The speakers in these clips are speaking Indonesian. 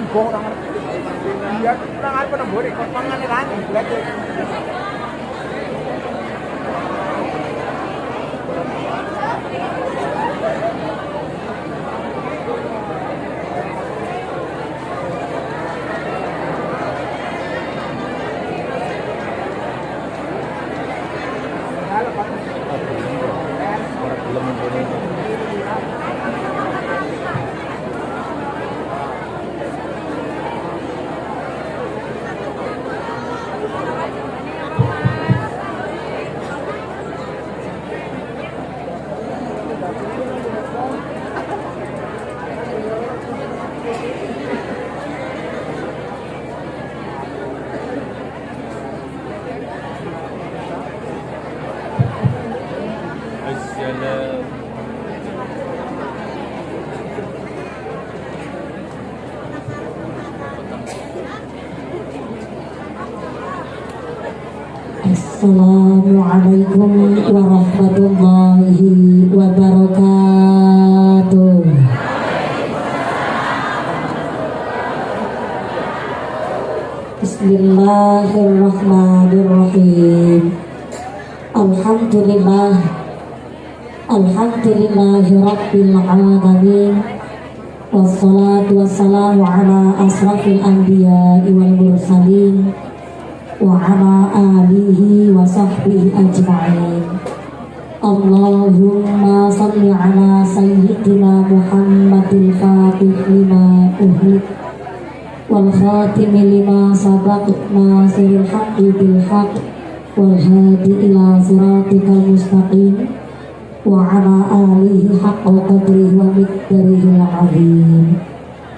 Bong orang iya orang apa nang boleh kon mangan kan lagi Assalamualaikum warahmatullahi wabarakatuh. Bismillahirrahmanirrahim. Alhamdulillahi rabbil alamin. Wassalatu wassalamu ala asrafil anbiya'i wal mursalin wa ala alihi wa sahbihi ajma'in. Allahumma salli ala sayyidina Muhammadil fatih lima uhlik wal khatimi lima sabaq nasiril haqqi bil haqq wal hadi ila siratikal mustaqim wa ala alihi haqqa qadrihi wa miqdarihil azim.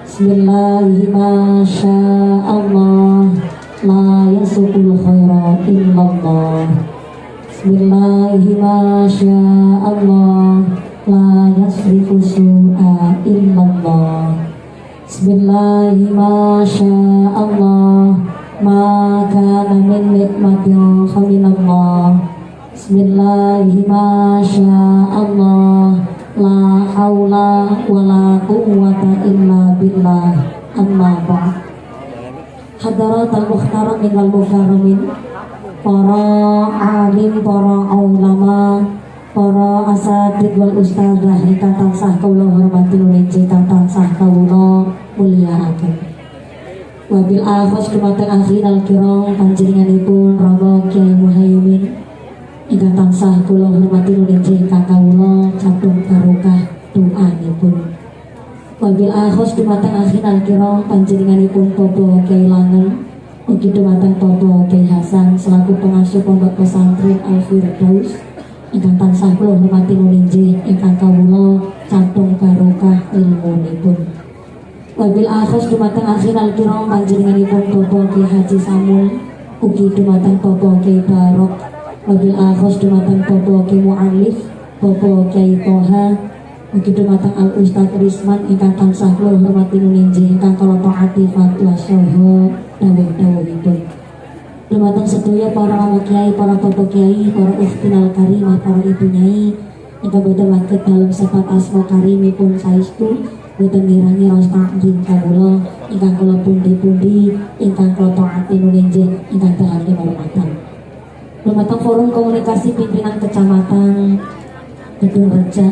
Bismillahi ma sya'allah la yasukul khaira illallah. Bismillahi ma sya'allah la yasrifu su'a illallah. Bismillahi ma sya'allah ma kana min nikmatin faminallah. Bismillahi ma sya'allah la hawla wa la quwwata illa billah. Amma ba'd. Hadaratul muhtaramin wal mukarramin, para alim, para ulama, para asatid wal ustadzah ingkang tansah kula hormati nulinci tansah kula mulyakaken. Wabil akhos dumateng akhiral kiram panjenenganipun Rama Kyai Muhaimin ingkang tansah kula hormati nulinci ingkang kawula kadung barokah doanipun. Wabil akhos dumateng akhiral kiram panjenenganipun Bapak Kyai Langen ugi dumateng Bapak Kyai Hasan selaku pengasuh pondok pesantren Al Firdaus ingkang tansah kula hormati nulinjih ingkang kawula cadung barokah ilmunipun. Wabil akhos dumateng akhiral kiram panjenenganipun Bapak Kyai Haji Samul ugi dumateng Bapak Kyai Barok. Wabil akhos dumateng Bapak Kyai Mu'alif, Bapak Kyai Toha ugi dumateng Al Ustadz Risman ingkang tansah kula hormati nulinjih ingkang kala taati fatwa saha dawuh-dawuhipun. Dumateng sedaya para mama kiai, para bapak kiai, para ikhtinal karimah, para ibu nyai ingkang boten waget dalam sifat asma karimipun saestu boten ngirangi ras takdim kawula ingkang kula pundi-pundi ingkang kula taati nulinjih ingkang dahaken hormatan. Dumateng forum komunikasi pimpinan kecamatan Gedung Reja,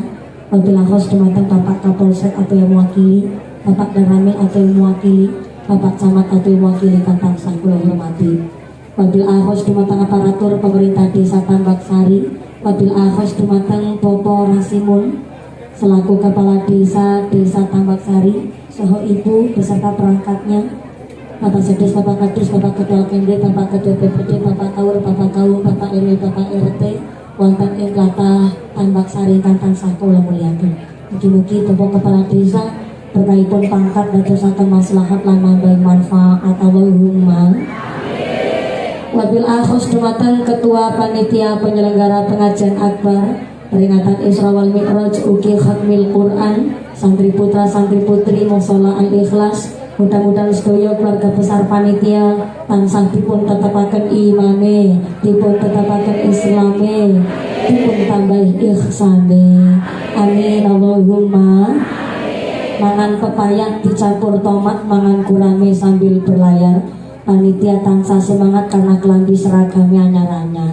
wabil akhos dumateng Bapak Kapolsek atau yang mewakili, Bapak Daramil atau yang mewakili, Bapak Camat atau yang mewakili ingkang tansah kula hormati. Wabil akhos dumateng aparatur pemerintah Desa Tambak Sari, wabil akhos dumateng Popo Rasimun selaku Kepala Desa Tambak Sari, saha ibu beserta perangkatnya, Bapak Sedes, Bapak Kadus, Bapak Ketua Kemde, Bapak Ketua BPD, Bapak Kaur, Bapak Kaum, Bapak RW, Bapak RT, wonten ing tlatah Tambak Sari ingkang tansah kula mulyakaken. Mugi-mugi Bapak Kepala Desa berkaipun pangkat dadosaken maslahat lan nambahi manfaat. Allahumma amin. Wabil akhos dumateng Ketua Panitia Penyelenggara Pengajian Akbar peringatan Isra wal Mi'raj ugi khatmil Quran santri putra santri putri mushola Al Ikhlas. Mudah-mudahan sedaya keluarga besar panitia tansah dipun tetepaken imane, dipun tetepaken islame, dipun tambah ihsane. Amin Allahumma. Mangan pepaya dicampur tomat, mangan gurame sambil berlayar. Panitia tansah semangat karena kelambi seragamnya anyar-anyar.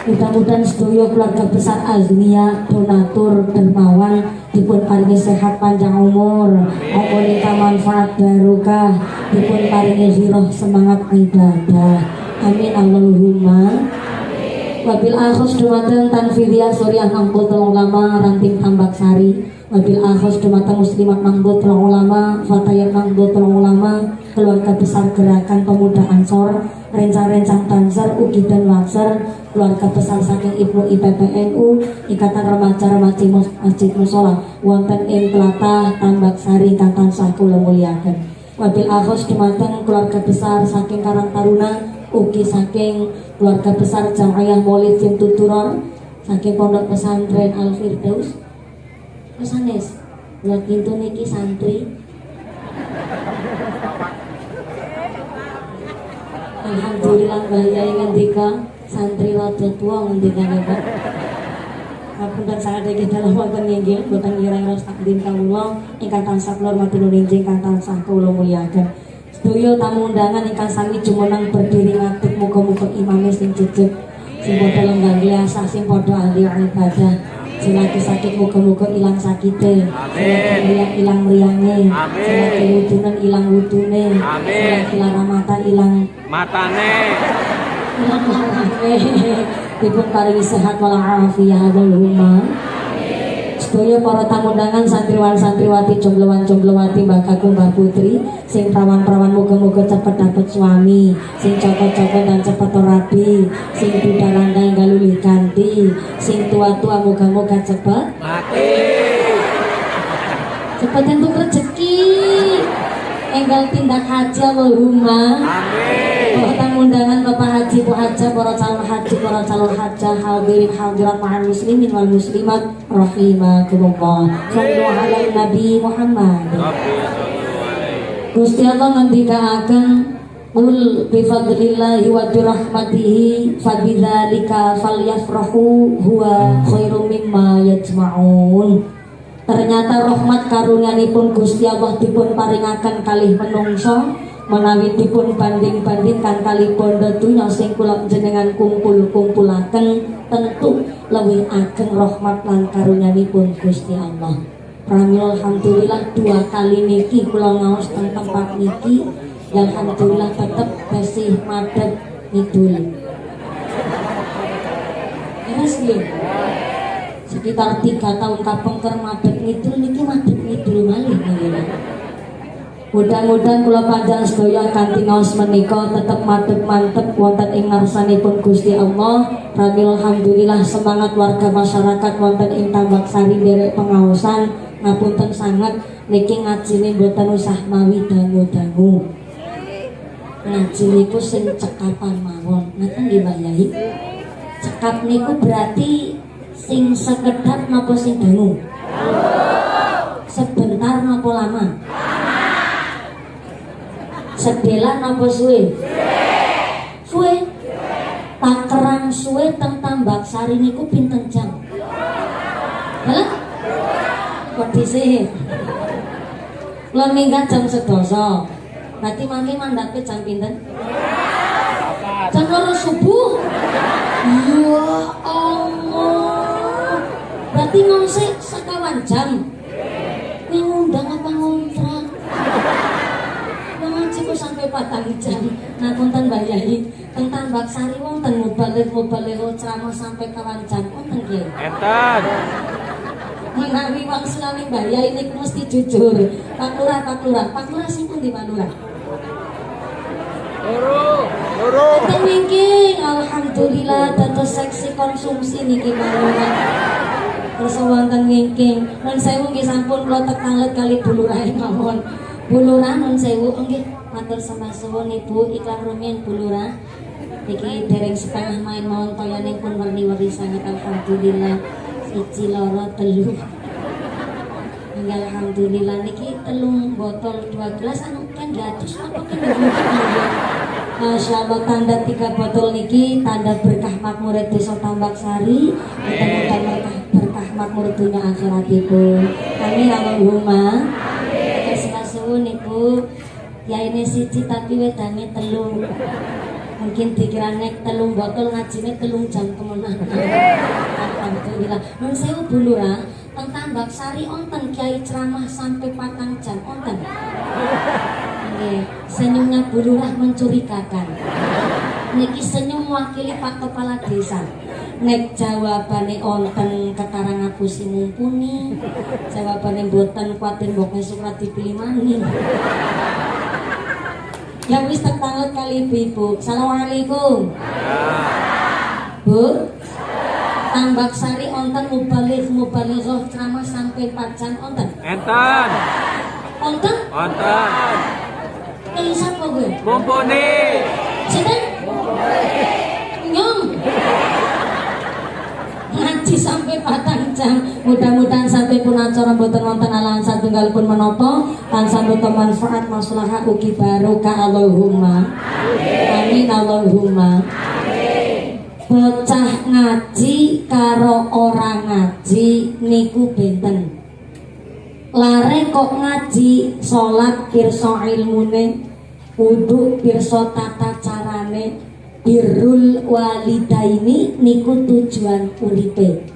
Mudah-mudahan sedaya keluarga besar Aznia, donatur, dermawan dipun paringi sehat panjang umur, omonita manfaat barokah, dipun paringi ziroh semangat ibadah. Amin Allahumma. Wabil akhos dumateng Tanfidiyah Suriah Nahdlatul Ulama Ranting Tambak Sari. Wabil akhos dumateng Muslimat Nahdlatul Ulama Fatayat Nahdlatul Ulama, keluarga besar Gerakan Pemuda Ansor, rencang-rencang Tansar Ugi dan Wakser, keluarga besar saking Ibnu IPPNU, Ikatan Remaja-Remaji Masjid Musola wonten ing Tlatah Tambak Sari kang tansah kula mulyaken. Wabil akhos dumateng keluarga besar saking Karang Taruna, ugi saking keluarga besar Jamaah Maulid Jim Tuturon, saking Pondok Pesantren Al Firdaus. Pesanes, buat pintu niki santri. Alhamdulillah bahaya ngendika santri rada tua ngendika napa. Ngapunten sadaya dalam wonten nginggil boten ngira-ngira takdim kawula ingkang tansah kula hormati nulinjing kang tansah kula mulyaken. Sedaya tamu undangan ingkang sami jumeneng berdiri ngadeg muga-muga imame sing jejeg, sing padha lenggah biasa, sing padha ahli ibadah. Selagi sakit muga-muga ilang sakite, selagi meriang ilang meriange, selagi wudunen ilang wudune, selagi laramatan ilang matane, ilang larane. Dipun paringi sehat walafiat Allahumma. Sedaya para tamu undangan santriwan santriwati jombloan jomblowati mbah kakung mbah putri sing prawan-prawan muga-muga cepet dapet suami, sing cokot-cokot dan cepet rabi, sing dudarandang galulih ganti, sing tua-tua muga-muga cepet mati, cepet entuk rezeki, enggal tindak haji Allahumma. amin. Para tamu undangan Bapak Haji, Bu Hajah, para calon haji, para calon hajah, hadirin hadirat ma'al muslimin wal muslimat rahimakumullah. Sallu ala Nabi Muhammad. Gusti Allah ngendikaaken qul bi fadlillahi wa bi rahmatihi fabidzalika falyafrahu huwa khairum mimma yajma'un. Ternyata rahmat karunianipun Gusti Allah dipun paringaken kalih menungso menawi dipun banding-bandingkan kali bondo dunya sing kula jenengan kumpul-kumpulaken, tentu luwih ageng rahmat lan karunianipun Gusti Allah. Pramila alhamdulillah 2 kali niki kula ngaos teng tempat niki, alhamdulillah tetep bersih madhep ngidul. Terus nggih. Sekitar 3 tahun kapengker madhep ngidul niki madhep ngidul malih nggih. Mudah-mudahan kula panjang sedaya kanthi ngaos menika tetep madhep mantep wonten ing ngarsanipun Gusti Allah. Pramila alhamdulillah semangat warga masyarakat wonten ing Tambak Sari nderek pengaosan ngapunten sanget niki ngajine mboten usah mawi dangu-dangu. Ngaji niku sing cekapan mawon. Ngaten nggih Mbah Yai. Cekap niku berarti sing sekedap napa sing dangu? Sebentar napa lama? Sedelan apa suwe? Suwe. Takerang suwe teng Tambak Sari niku pinten jam? Hah? Kok dhisik? Kula minggat jam 11. Berarti mangke mandhape jam pinten? Jam 2 subuh. Ya Allah. Berarti ngosek sekawan jam. Ning ngundang apa ngontrak? Ngaji kok sampai 4 jam. Ngapunten Mbah Yai, teng Tambak Sari wonten mubaligh ceramah sampai kawan jam wonten nggih. Enten. Menawi wong selawi Mbah Yai niku mesti jujur. Pak Lurah sing pundi Pak Lurah? Loro. Enten niki alhamdulillah dados seksi konsumsi niki Pak Lurah. Terus wonten nggih. Nun sewu nggih sampun kula tekalet kali Bu Lurah mawon. Bu Lurah nun sewu nggih matur sembah suwun Ibu iklan rumiyin Bu Lurah. Iki dereng setengah main mawon toyaning pun werni-werni sanget alhamdulillah. 1 2 3. Alhamdulillah niki 3 botol 2 gelas anu kan gratis apa kan. Masya Allah tanda 3 botol niki tanda berkah makmur desa Tambak Sari. Mudah-mudahan berkah makmur dunya akhiratipun. Amin Allahumma. Suwun Ibu. Ya ini siji tapi wedane telu. Mungkin dikirane telung botol ngajine telung jam temenan. Alhamdulillah. Nun sewu Bu Lurah, teng Tambak Sari onten kiai ceramah sampai 4 jam onten. Nggih, senyumnya Bu Lurah mencurigakan. Niki senyum mewakili Pak Kepala Desa. Nek jawabane onten kekarang ngapusi mumpuni, jawabane mboten kuatir mbok esuk ra dipilih maning. Ya wis tetanglet kali Ibu. Assalamualaikum. Bu. Tambak Sari onten mubalighah ceramah sampai 4 jam onten. Enten. Onten? Onten. Kayak sapa gue? Mumpuni. Sinten? Nyong. Ngaji sampai 4 jam. Mudah-mudahan sampai pun acara mboten wonten alangan satunggal pun menapa tansah manfaat maslahah ugi barokah Allahumma. Amin Allahumma. Bocah ngaji karo orang ngaji niku benten. Lare kok ngaji salat pirsa ilmune, wudu pirsa tata carane, birrul walidaini niku tujuan uripe.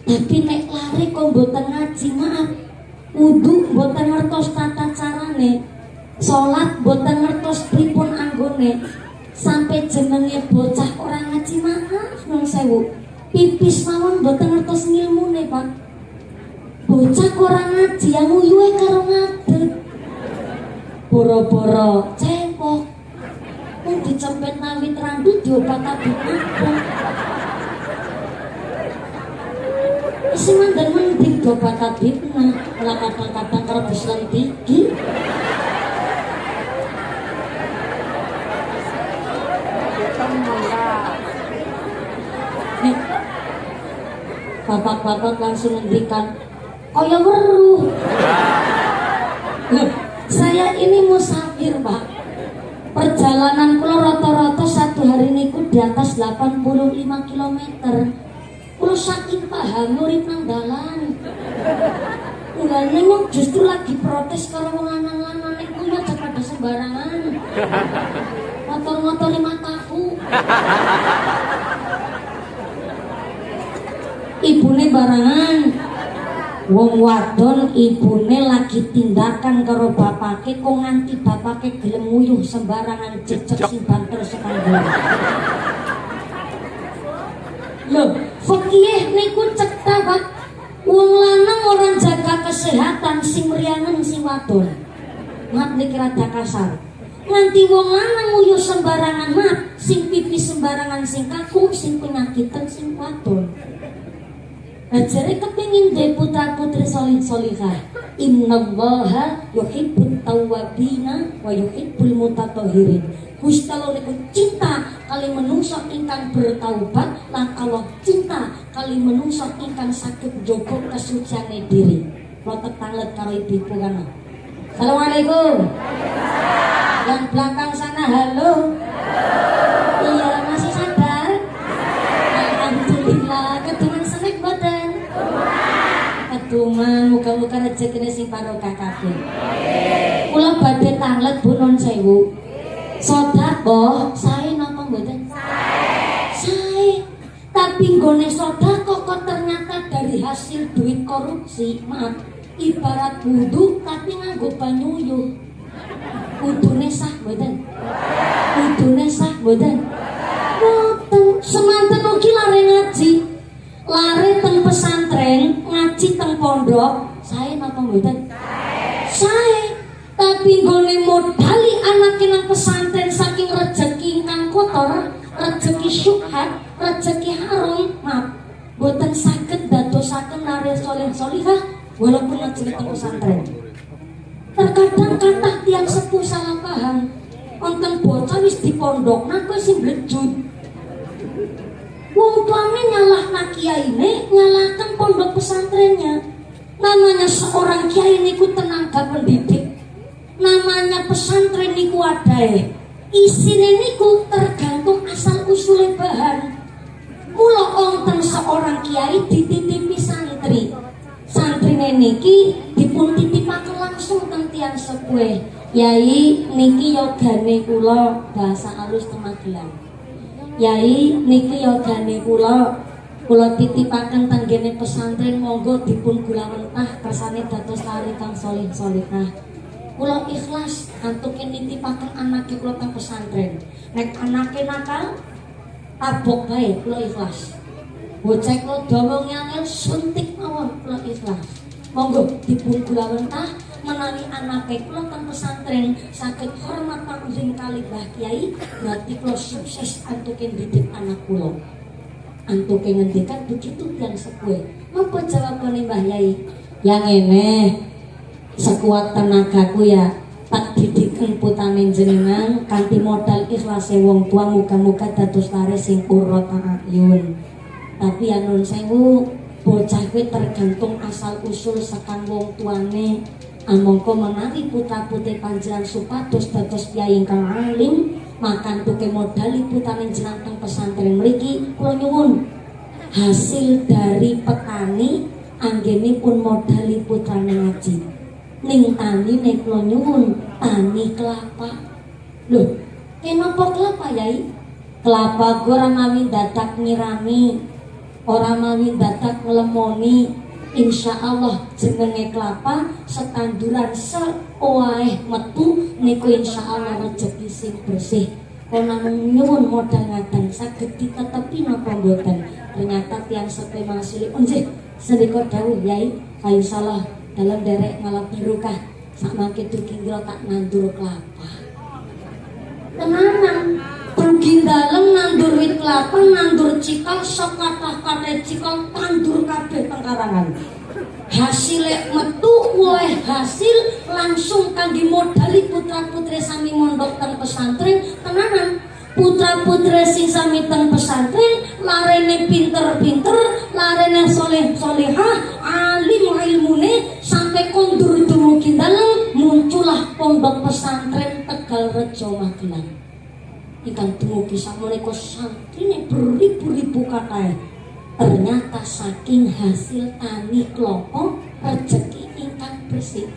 Tapi nek lare kok mboten ngaji, maaf, wudu mboten ngertos tata carane, salat mboten ngertos pripun anggone, sampai jenenge bocah orang ngaji, maaf nun sewu, pipis mawon mboten ngertos ngilmune Pak. Bocah orang ngaji yang nguyuhe karo ngadeg, boro-boro cepok, mung dicempet nawit rambut diobat-abit abang. Isi mandan mending diobat-abit nah, malah kadang-kadang karo bis lentigi. Nih, bapak-bapak langsung ngendikan kaya weruh. Loh, saya ini musafir Pak. Perjalanan kula rata-rata satu hari niku di atas 85 km. Kula saking paham urip nang dalan. Mulane wong justru lagi protes karo wong lanang-lanang niku ya pada sembarangan. Motor-motor mataku. Ibune barangan. Wong wadon ibune lagi tindakan karo bapake kok nganti bapake gelem nguyuh sembarangan jejeg sing banter sekanggo. Loh, fakih niku cetha Pak. Wong lanang orang jaga kesehatan sing mriyanen sing wadon. Mat niki rada kasar. Nganti wong lanang nguyuh sembarangan mat, sing pipis sembarangan sing kaku, sing penyakitan sing wadon. Ajare kepengin de putra-putri solih-solihah. Innallaha yuhibbut tawwabina wa yuhibbul mutatahhirin. Gusti Allah niku cinta kali menungso ingkang bertaubat lan Allah cinta kali menungso ingkang saged njaga kesuciane diri. Kula tetanglet karo ibu kana. Assalamualaikum. Yang belakang sana halo. Iya masih sadar. Alhamdulillah. Ketungan senek boten. Ketungan muga-muga rezekine sing barokah kabeh. Kula badhe tanglet Bu Nun Sewu. Sedekah sae napa mboten? Sae. Tapi nggone sedekah kok ternyata dari hasil duit korupsi. Maaf, ibarat wudu tapi nganggo banyu uyuh. Wudune sah mboten? Wudune sah mboten? Mboten. Semanten ugi lare ngaji. Lare teng pesantren, ngaji teng pondok, sae napa mboten? Sae. Tapi nggone modali anak nang pesantren saking rejeki ingkang kotor, rejeki syubhat, rejeki haram, maaf, mboten saged dadosaken lare saleh-salihah walaupun ngaji teng pesantren. Terkadang kathah tiyang sepuh salah paham. Wonten bocah wis dipondokna kowe sing blejut. Wong tuane nyalahna kiyaine, nyalahkan pondok pesantrennya. Namanya seorang kiai niku tenaga pendidik. Namanya pesantren niku adae. Isine niku tergantung asal usule bahan. Mula wonten seorang kiai dititipi santri. labine niki dipun titipaken langsung teng tiyang sepuh. Yai niki yogane kula bahasa alus teng Magelang. Yai niki yogane kula titipaken tenggene pesantren, monggo dipun gulawentah kersane dados lari kang saleh salehah. Kula ikhlas antuke nitipaken anake kula teng pesantren. Nek anake nakal tabok bae kula ikhlas. Bocah kula dawa ngangel suntik mawon kula ikhlas. Monggo dipun gulawentah menawi anake kula teng pesantren saged hormat pangling kalih Mbah Kiai, berarti kula sukses antuke didik anak kula. Antuke ngendikan begitu tiyang sepuh. Napa jawabane Mbah Yai? Yang ngene, sekuat tenagaku ya tak didiken putane jenengan kanthi modal ikhlase wong tua, muga-muga dados lare sing qurrata ayun. Tapi ya nun sewu, bocah kuwi tergantung asal usul saking wong tuane. Amangka menawi putra-putri panjenengan supados dados kyai ingkang alim, maka tuke modali putane jenengan teng pesantren mriki kula nyuwun hasil dari petani anggenipun modali putrane ngaji. Ning tanine kula nyuwun tani kelapa. Lho, kenapa kelapa Yai? Kelapa ora mawi dadak nyirami, ora mawi dadak nglemoni. Insya Allah jenenge kelapa setanduran seoaeh metu niku insya Allah rezeki sing bersih. Kalau nyuwun modal ngaten saged ditetepi napa mboten? Ternyata tiang sepe masih nggih sedika dawuh Yai kayu salah dalam derek malah barokah sakmangke dugi kula tak nandur kelapa. Tenanan dugi dalem nandur wit kelapa, nandur cikal sok kathah-kathah cikal tandur kabeh tengkarangan. Hasilnya metu oleh hasil langsung kangge modali putra-putri sami mondok teng pesantren. Tenanan putra-putri sing sami teng pesantren larene pinter-pinter, larene soleh-solehah, alim ilmune sampai kondur dumugi dalem muncullah pondok pesantren Tegal Rejo Magelang. Ikan dumugi samenika santrine beribu-ribu kathah. Ternyata saking hasil tani klopo rezeki ingkang bersih.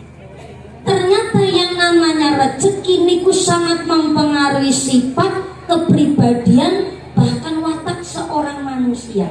Ternyata yang namanya rezeki niku sangat mempengaruhi sifat, kepribadian, bahkan watak seorang manusia.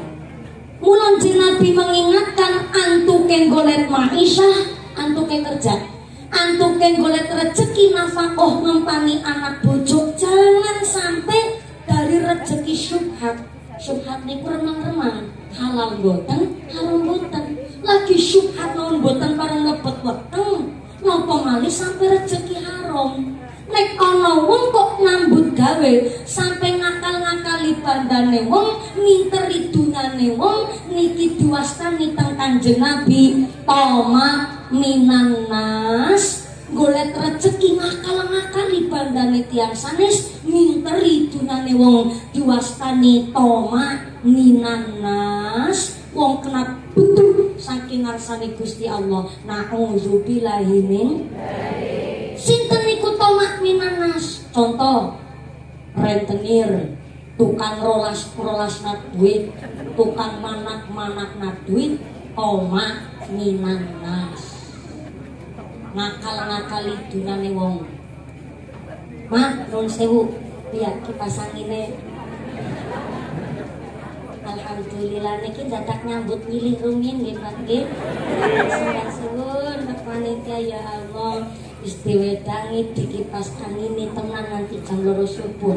Mulai Nabi mengingatkan antuke golek maisha, antuke kerja, antuke golek rezeki nafkah ngempani anak bojo, jangan sampai dari rezeki syubhat. Syubhat niku remang-remang, halal boten, haram boten. Lagi syubhat non boten parang ngebet weteng, napa malih sampai rezeki haram. Nek ana wong kok nambut gawe sampai ngakal-ngakali bandane wong, nginteri dunyane wong, niki diwastani teng Kanjeng Nabi toma minan nas. Golek rezeki ngakal-ngakali bandane tiyang sanes, nginteri dunane wong diwastani toma minanas. Wong kena butuh saking ngarsane Gusti Allah. Nauzubillahi min sinten niku toma minanas. Contoh rentenir, tukang rolas nak duit, tukang manak nak duit, toma minanas. Ngakal-ngakali dunane wong. Mak, nun sewu, lihat kipas angine. Alhamdulillah niki dadak nyambut milih rumin nggih Pak nggih. Suwun Pak panitia ya Allah, istiwedangi di kipas angine tenan nanti jam 2 subuh.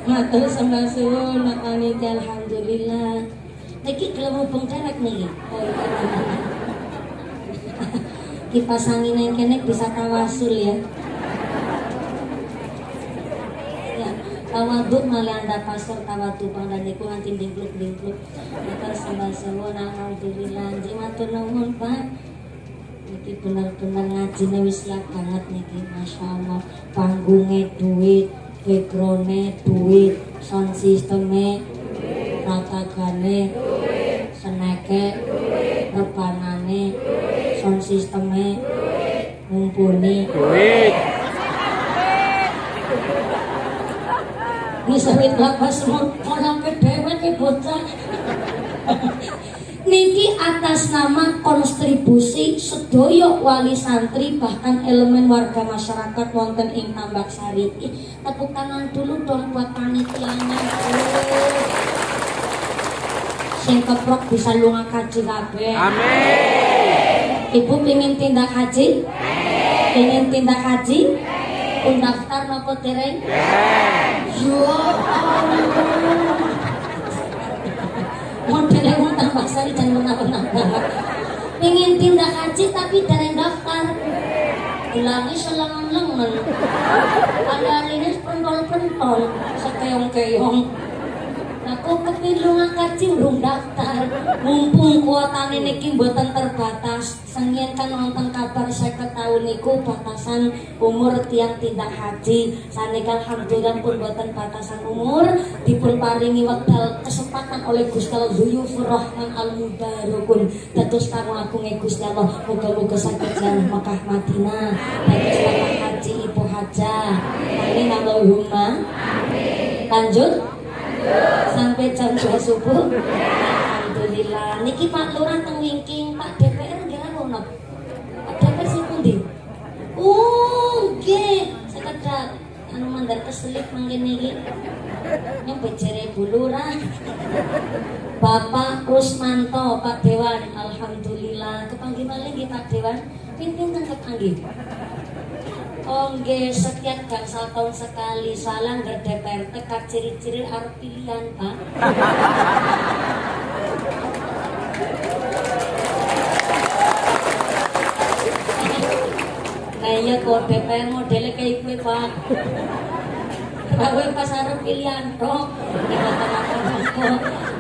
Matur sembah suwun Pak panitia alhamdulillah. Niki gelem hubung derek niki. Kipas angin yang kene bisa tawasul ya. Ya, tawaduk malah anda pasor tawadu pangdan niku nganti dingkluk-dingkluk. Matur sembah suwun alhamdulillah. Matur nuwun Pak. Niki bener-bener ngajine wis siap banget niki, masyaallah. Panggungnya duit, backgroundnya duit, sound systemnya ratagane, seneke, rebanane, sound sisteme, mumpuni. Bisa wit lapas semua orang kedewet ke bocah. Niki atas nama kontribusi sedaya wali santri bahkan elemen warga masyarakat wonten ing Tambaksari. Tepuk tangan dulu dong buat panitianya. Sing keprok bisa lunga kaji kabeh. Amin. Ibu pengen tindak haji? Pengen tindak haji? Pun daftar napa dereng? Ya Allah. Modelnya wong Tambaksari dan menang-menang banget. Pengen tindak haji tapi dereng daftar. Lagi selengan-lengan. Ada pentol-pentol, sekeong-keong. Aku kepilih ngaji urung daftar. Mumpung kuotane niki mboten terbatas. Sengien kan nonton kabar 50 tahun niku batasan umur tiang tindak haji. Sanika alhamdulillah pun mboten batasan umur. Dipun paringi wekdal kesempatan oleh Gusti Allah Dzuyufur Rahman Al Mubarakun. Dados kanggo agunge Gusti Allah muga-muga saged jalan Mekah Madinah. Dados bapak haji ibu hajah. Amin Allahumma. Lanjut. Sampai jam 2 subuh. Alhamdulillah. Niki Pak Lurah teng Wingking, Pak DPR nggih ono. Pak DPR sing pundi? Oh, nggih. Sekedar anu mandar keselip mangkene iki. Nyampe jere Bu Lurah. Bapak Rusmanto, Pak Dewan. Alhamdulillah. Kepanggih malih nggih Pak Dewan. Pin-pinten kepanggih. Oh nggih, setiap gangsal tahun sekali salah nggak DPR tekad ciri-ciri arep pilihan Pak. Nah iya kok DPR modelnya kayak gue Pak. Gue pas arep pilihan toh.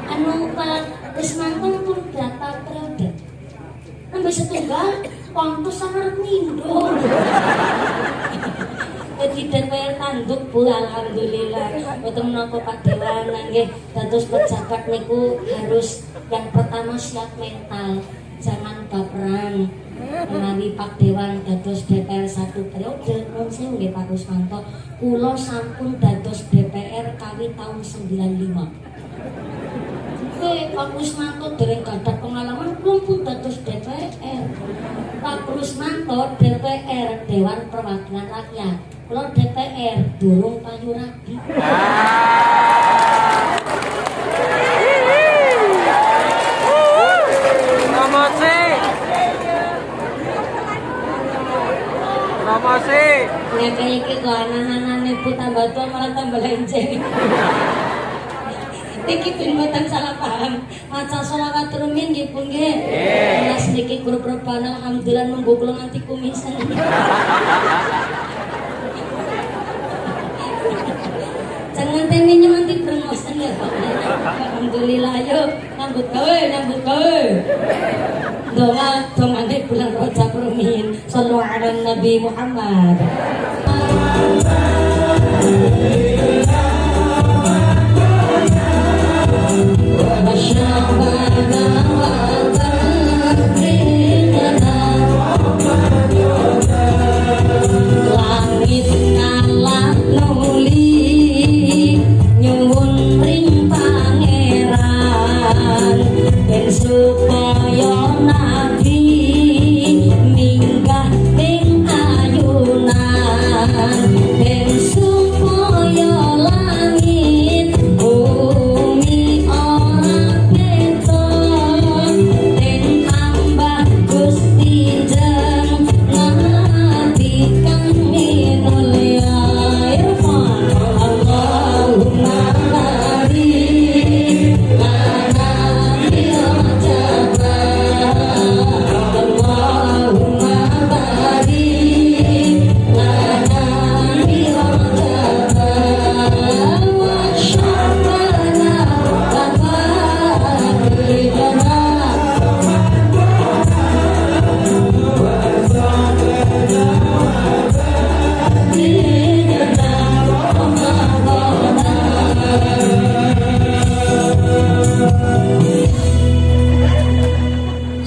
Anu Pak Rismanto pun berapa periode? Sampai setunggal, pantas sangat mindo. Jadi DPR tanduk Bu, alhamdulillah. Boten menapa Pak Dewan nggih dados pejabat niku harus yang pertama siap mental, jangan baperan. Menawi Pak Dewan dados DPR 1 periode, nuwun sewu nggih Pak Rusmanto, kula sampun dados DPR kawi tahun 95. Pak Rusmanto dereng gadah pengalaman belum pun dados DPR. Pak Rusmanto DPR Dewan Perwakilan Rakyat. Kalau DPR durung payu rabi. Promosi. Promosi. Nek iki kok anak-anane ibu tambah tua malah tambah lenceng. Niki pun mboten salah paham. Maca sholawat rumiyin nggih pun nggih. Mas niki grup reban alhamdulillah nunggu kula nganti kumisen. Jangan temenya nanti promosi ya Pak. Alhamdulillah ayo nyambut gawe. Doa di bulan Rajab rumiyin. Shallu ala Nabi Muhammad. Langit ngalah nuli nyuwun ring pangeran ben supaya nabi minggah ing ayunan ben supaya langit bumi ora ketok den tambah Gusti jeng ngadikan minul ya irfan Allahumma barik lana bi rajaba Allahumma barik lana bi rajaba wa syafana wa barik lana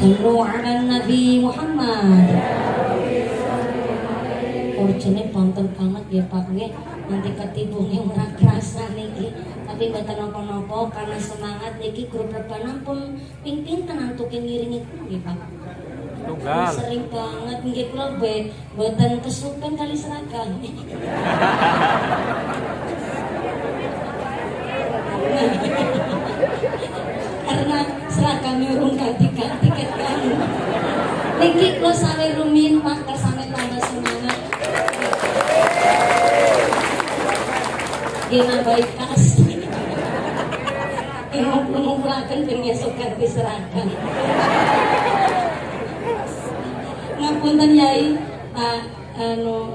Sallu ala Nabi Muhammad. jane bonten banget ya Pak nggih. Nanti ketibunge ora kerasa niki. Tapi mboten napa-napa karena semangat niki grup rebanan pun ping pinten antuke ngiringi nggih Pak. Tunggal. Sering banget nggih kula mboten kesupen kali seragam. Karena seragamnya urung ganti-ganti kan. Niki kula sawe rumiyin Pak kersane tambah semangat. Nggih nambahi kas. Ngumpul-ngumpulaken ben esuk ganti seragam. Ngapunten Yai, Pak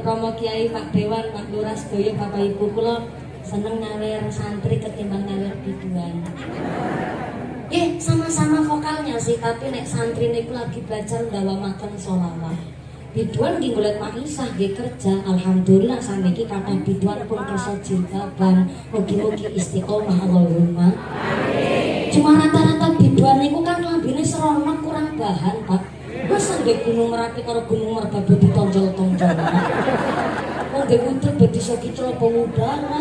Romo Kiai, Pak Dewan, Pak Lurah sedaya Bapak Ibu kula seneng nyawer santri ketimbang nyawer biduan. Sama-sama vokalnya sih, tapi nek santri niku lagi belajar ndawamaken sholawat. Biduan nggih golek maisah nggih kerja. Alhamdulillah saniki kathah biduan pun kersa jilbaban. Mugi-mugi istiqomah Allahumma. Amin. Cuma rata-rata biduan niku kan lambene seronok kurang bahan, Pak. Masa nggih Gunung Merapi karo Gunung Merbabu ditonjol-tonjol. Wong nggih puter bedi soki tropo udara.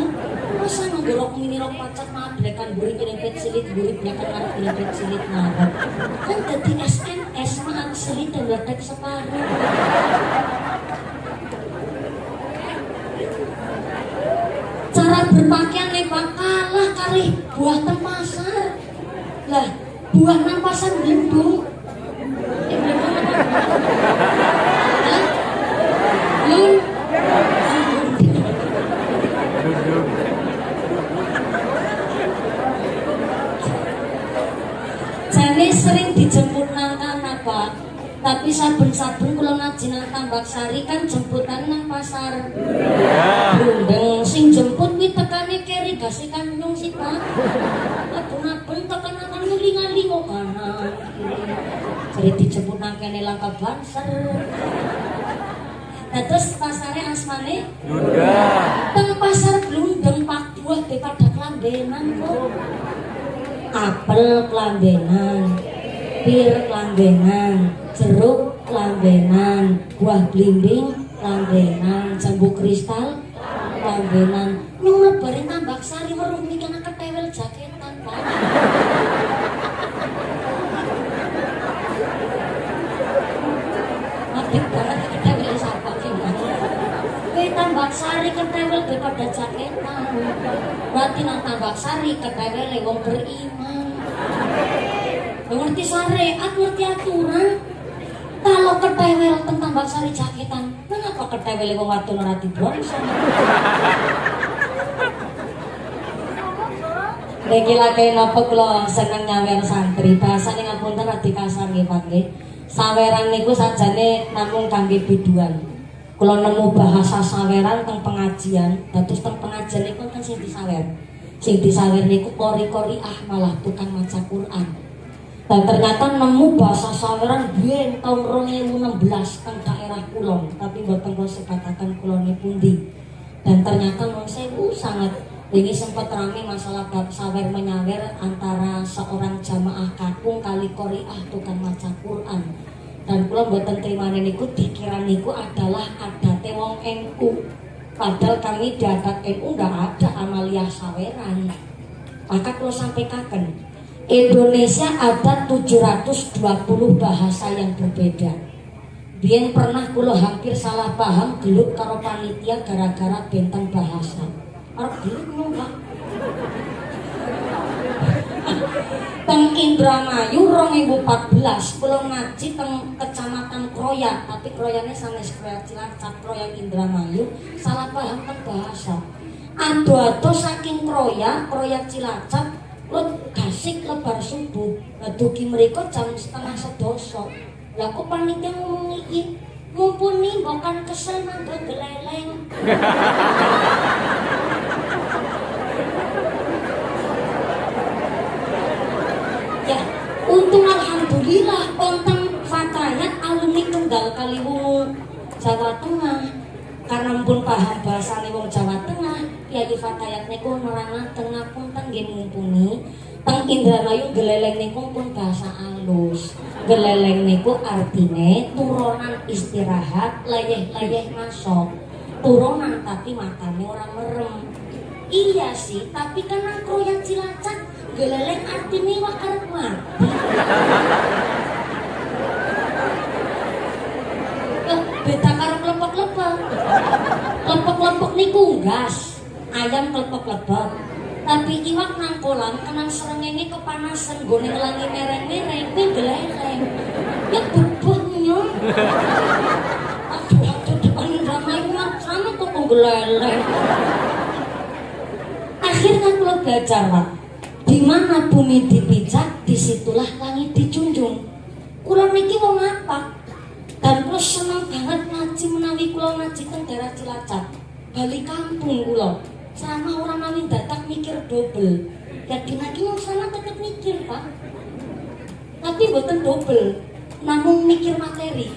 Masa nganggo rok mini rok pacak mabrekan buri nyelempet silit buri belakang ngarep nyelempet silit ngarep. Kan dadi SMS maaf silit dan letek separuh. Cara berpakaian nih Pak kalah kali buah teng pasar. Lah, buah nang pasar blendung. Lun jane sering dijemput nang kana Pak, tapi saben-saben kula ngaji nang Tambak Sari kan jemputan nang pasar Blundeng. Sing jemput kuwi tekane keri gasi kanyung sih Pak. Abun-abun tekan nang linga-lingo kanan. Jadi dijemput nang kene langka banser. Nah terus pasarnya asmane Lunda. teng pasar Blundeng Pak buah daripada kelambenan kok. Apel kelambenan, pir kelambenan, jeruk kelambenan, buah blimbing kelambenan, jambu kristal kelambenan. Nyung lebarin Tambak Sari weruh niki ana ketewel jaketan Pak. Mati banget ketewel sapa sih Pak. Kowe Tambak Sari ketewel daripada jaketan. Berarti nang Tambak Sari ketewel wong beriman. Ngerti syariat, ngerti aturan. Kalau ketewel teng Tambak Sari jaketan, mengapa ketewel wong wadon ora dibonsong? Niki lagi napa kula seneng nyawer santri. Bahasane ngapunten radi kasar nggih Pak nggih. Saweran niku sajane namung kangge biduan. Kula nemu bahasa saweran teng pengajian, dados teng pengajian niku kan sing disawer. Sing disawer niku kori-koriah malah tukang maca Quran. Dan ternyata nemu bahasa saweran biyen tahun 2016 teng daerah kulon, tapi mboten kula sebataken kulone pundi. Dan ternyata mung sewu sangat ini sempat rame masalah bab sawer menyawer antara seorang jamaah kakung kali koriah tukang maca Quran. Dan kula mboten trimane niku dikira niku adalah adate wong NU. Padahal kami di adat NU nggak ada amalia saweran. Maka kula sampaikan, Indonesia ada 720 bahasa yang berbeda. Biyen pernah kula hampir salah paham gelut karo panitia gara-gara bentang bahasa. Arep gelut Pak. Teng Indramayu 2014 kula ngaji teng Kecamatan Kroya, tapi Kroyane sanes Kroya Cilacap, Kroya Indramayu, salah paham teng bahasa. Ado-ado saking Kroya Cilacap, lut gasik lebar subuh. Lah dugi mriku jam 11:30. Lah kok panitia ngomong iki, mumpuni bukan kesel nambah geleleng. Ya, untung alhamdulillah konten Fatayat alumni Tunggal Kaliwungu Jawa Tengah. Karena pun paham bahasane wong Jawa Tengah, Kiai Fatayat niku nerangaken ngapunten nggih mumpuni teng Indramayu geleleng niku pun bahasa alus. Geleleng niku artine turunan istirahat, layeh-layeh masuk. turunan tapi matanya orang merem. Iya sih, tapi kan nang kroyak Cilacap geleleng artine wak arep mati. Beta karo klepek-klepek. Klepek-klepek niku gas, ayam klepek-klepek. Tapi iwak nang kolam kenang srengenge kepanasan gone ngelangi mereng-mereng kuwi geleleng. Ya bebeknya. Aduh depan ramai umat sama kok geleleng. Akhirnya kula belajar, Pak. Di mana bumi dipijak, disitulah langit dijunjung. Kula niki wong apa? Dan kula seneng banget ngaji menawi kula ngaji teng daerah Cilacap. Bali kampung kula. Sama orang nawi dadak mikir double. Ya dinaki wong sana tetep mikir, Pak. Tapi mboten double, namun mikir materi.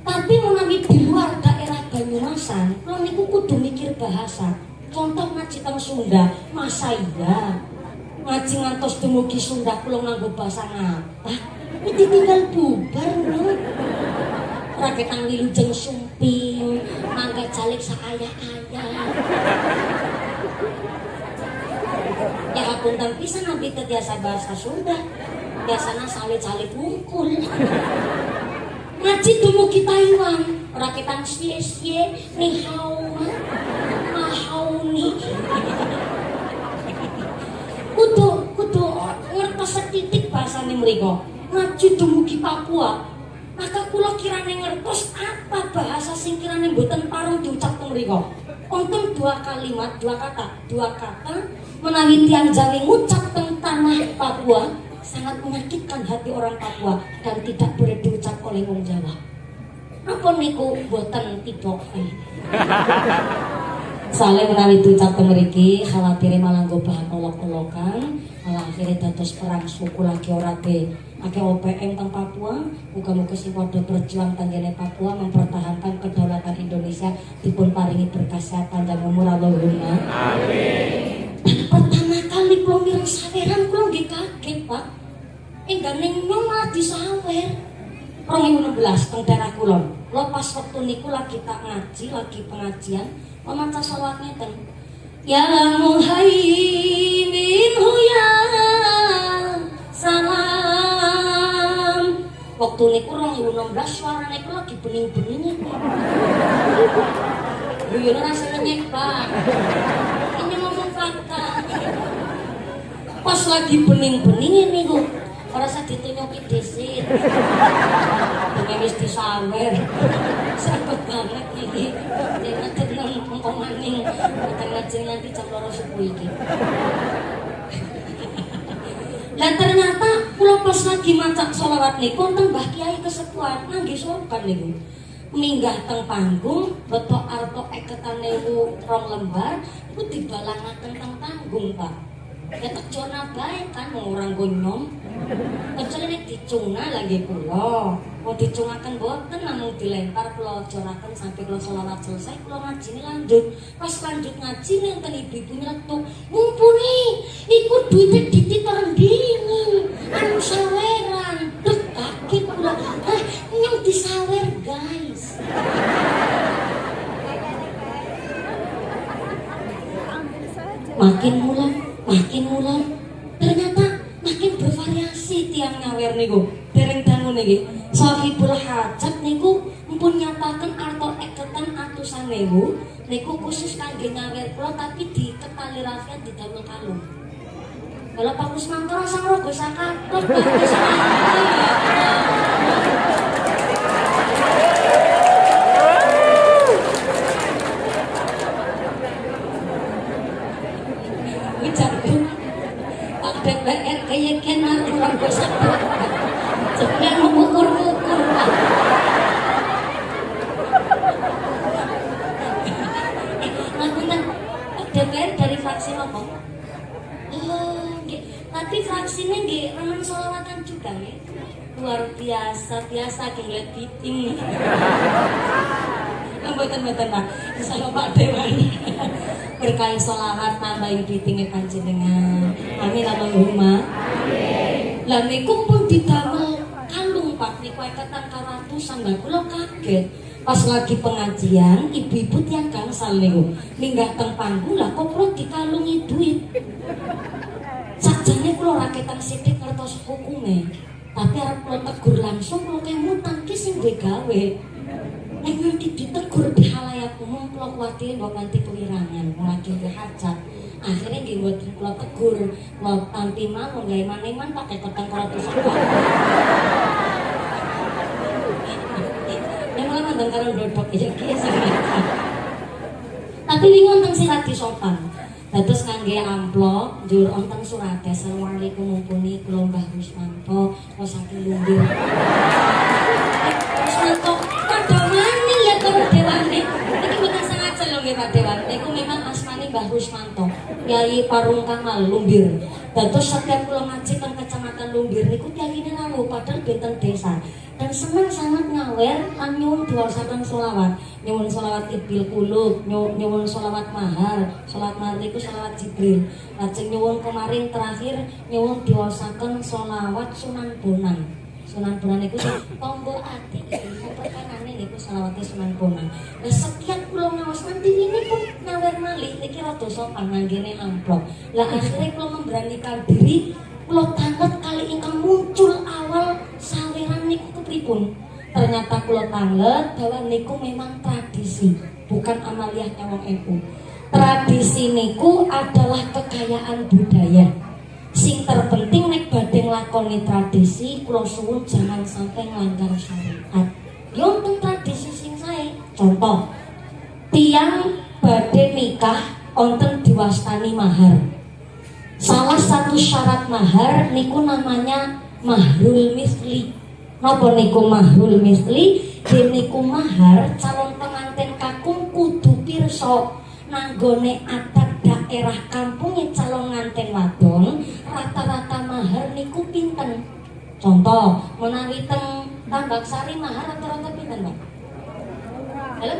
Tapi menawi di luar daerah Banyumasan, kula niku kudu mikir bahasa. Contoh ngaji teng Sunda, masa iya ngaji ngantos dumugi Sunda kula nganggo basa ngapa? Iki tinggal bubar lho. Raketang wilujeng sumping, mangga jalik saaya-aya. Ya apunten pisan nabi teu biasa bahasa Sunda. Biasana sale-sale wungkul. Ngaji dumugi Taiwan, raketang sie-sie ni hao. Mahauni. Kudu ngertos setitik bahasane mriko. Ngaji dumugi Papua. Maka kula kirane ngertos apa bahasa sing kirane mboten pareng diucap teng mriko. Untung dua kalimat, dua kata menawi tiyang Jawi ngucap teng tanah Papua sangat menyakitkan hati orang Papua dan tidak boleh diucap oleh wong Jawa. Apa niku mboten tiba. Soalnya menawi diucap teng mriki khawatire malah nggo bahan olok-olokan, malah akhirnya dados perang suku lagi ora be. Akeh OPM teng Papua, muga-muga sing padha berjuang tanggane Papua mempertahankan kedaulatan Indonesia dipun paringi berkah panjang umur Allahumma. Amin. Pertama kali kula mireng saweran kula nggih kaget, Pak. Enggak ning nyong malah disawer. 2016 teng daerah kula. Kula pas waktu niku lagi tak ngaji, lagi pengajian, maca selawat ngeten. Ya Muhaimin ya salam. Waktu niku 2016 suarane kula lagi bening-beningnya. Yo rasane nyek, Pak. Ini ngomong fakta. Pas lagi bening-beningnya niku ora usah ditunjuki desit. Dene wis disawer. Sakit banget iki. Nek tenang pengkomaning, ngajen nanti jam 2 subuh iki. Dan ternyata kula pas lagi maca sholawat niku teng Mbah Kiai kesepuan nggih sorban niku. Minggah teng panggung, betok arto eketan 2 lembar, iku dibalangaken teng panggung, Pak. Ya tak jona bae kan orang gonyong. Kecuali nek dicunga lagi kula. Mau dicungaken boten namung dilempar kula joraken sampai kula selawat selesai kula ngaji lanjut. Pas lanjut ngaji nenten ibu-ibu nyeletuk, "Mumpuni iku duite dititoran dingin." Anu saweran, terus kaget kula. Nyong disawer, guys. Makin mulai ternyata makin bervariasi tiang nyawer niku. Dereng dangu niki. Sahibul hajat niku mpun nyataken arto eketan atusan ewu niku khusus kangge nyawer kula tapi di ketali rafiat didamel kalung. Kalau Pak Kusmanto sang rogo sakatot DPR kayak kenar orang besar sebenarnya mau ukur-ukur ngapunten DPR dari fraksi apa? Tapi fraksinya nggih remen sholawatan juga nih luar biasa ngeliat meeting mboten Pak sama Pak Dewan berkali sholawat tambahin bitingnya panjenengan. Amin Allahumma. Amin. Lah niku pun didamel kalung Pak niku eketan karatusan lha kula kaget. Pas lagi pengajian, ibu-ibu tiang gangsal niku minggah teng panggung lah kok kula dikalungi duit. Sakjane kula raketan sithik ngertos hukume. Tapi arep kula tegur langsung kula kemutang ki sing duwe gawe. Nek nganti ditegur di halayak umum kula kuwatir mbok nganti kewirangan, lagi hajat. Akhirnya nggih mboten kula tegur, kula tampi mawon gawe maneman pakai kotang kula tusuk. Memang nonton karo dodok ya ki tapi wingi teng sirat sopan. Dados ngangge amplop njur wonten surate Assalamualaikum mumpuni kula Mbah Rusmanto kula saking Lumbir. Rusmanto padha wani ya karo dewane. Iki mboten sengaja lho nggih Pak Dewan. Iku memang asmane Mbah Rusmanto, Kyai Parung Kamal Lumbir. Dados setiap kula ngaji teng Kecamatan Lumbir niku kyayine rawuh padahal benten desa. Dan senang sangat ngawer lan nyuwun diwaosaken selawat. Nyuwun selawat Ibil Qulub, nyuwun selawat Mahar, selawat Mahar niku selawat Jibril. Lajeng nyuwun kemarin terakhir nyuwun diwaosaken selawat Sunan Bonang. Sunan Bonang niku tombo ati iku perkanane niku selawate Sunan Bonang. Lah setiap kula ngaos nanti ini pun ngawer malih iki rada sopan nganggene amplop. Lah akhirnya kula memberanikan diri kula tanget kali ingkang muncul awal saweran niku kepripun. Ternyata kula tanget bahwa niku memang tradisi, bukan amaliyah wong NU. Tradisi niku adalah kekayaan budaya. Sing terpenting nek badhe nglakoni tradisi kula suwun jangan sampai nglanggar syariat. Yo wonten tradisi sing sae. Contoh, tiang badhe nikah wonten diwastani mahar. Salah satu syarat mahar niku namanya mahrul misli. Napa niku mahrul misli? Niku mahar calon pengantin kakung kudu pirsa nanggone adat daerah kampunge calon nganten wadon rata-rata mahar niku pinten. Contoh, menawi teng Tambaksari mahar rata-rata pinten, Pak? Halo?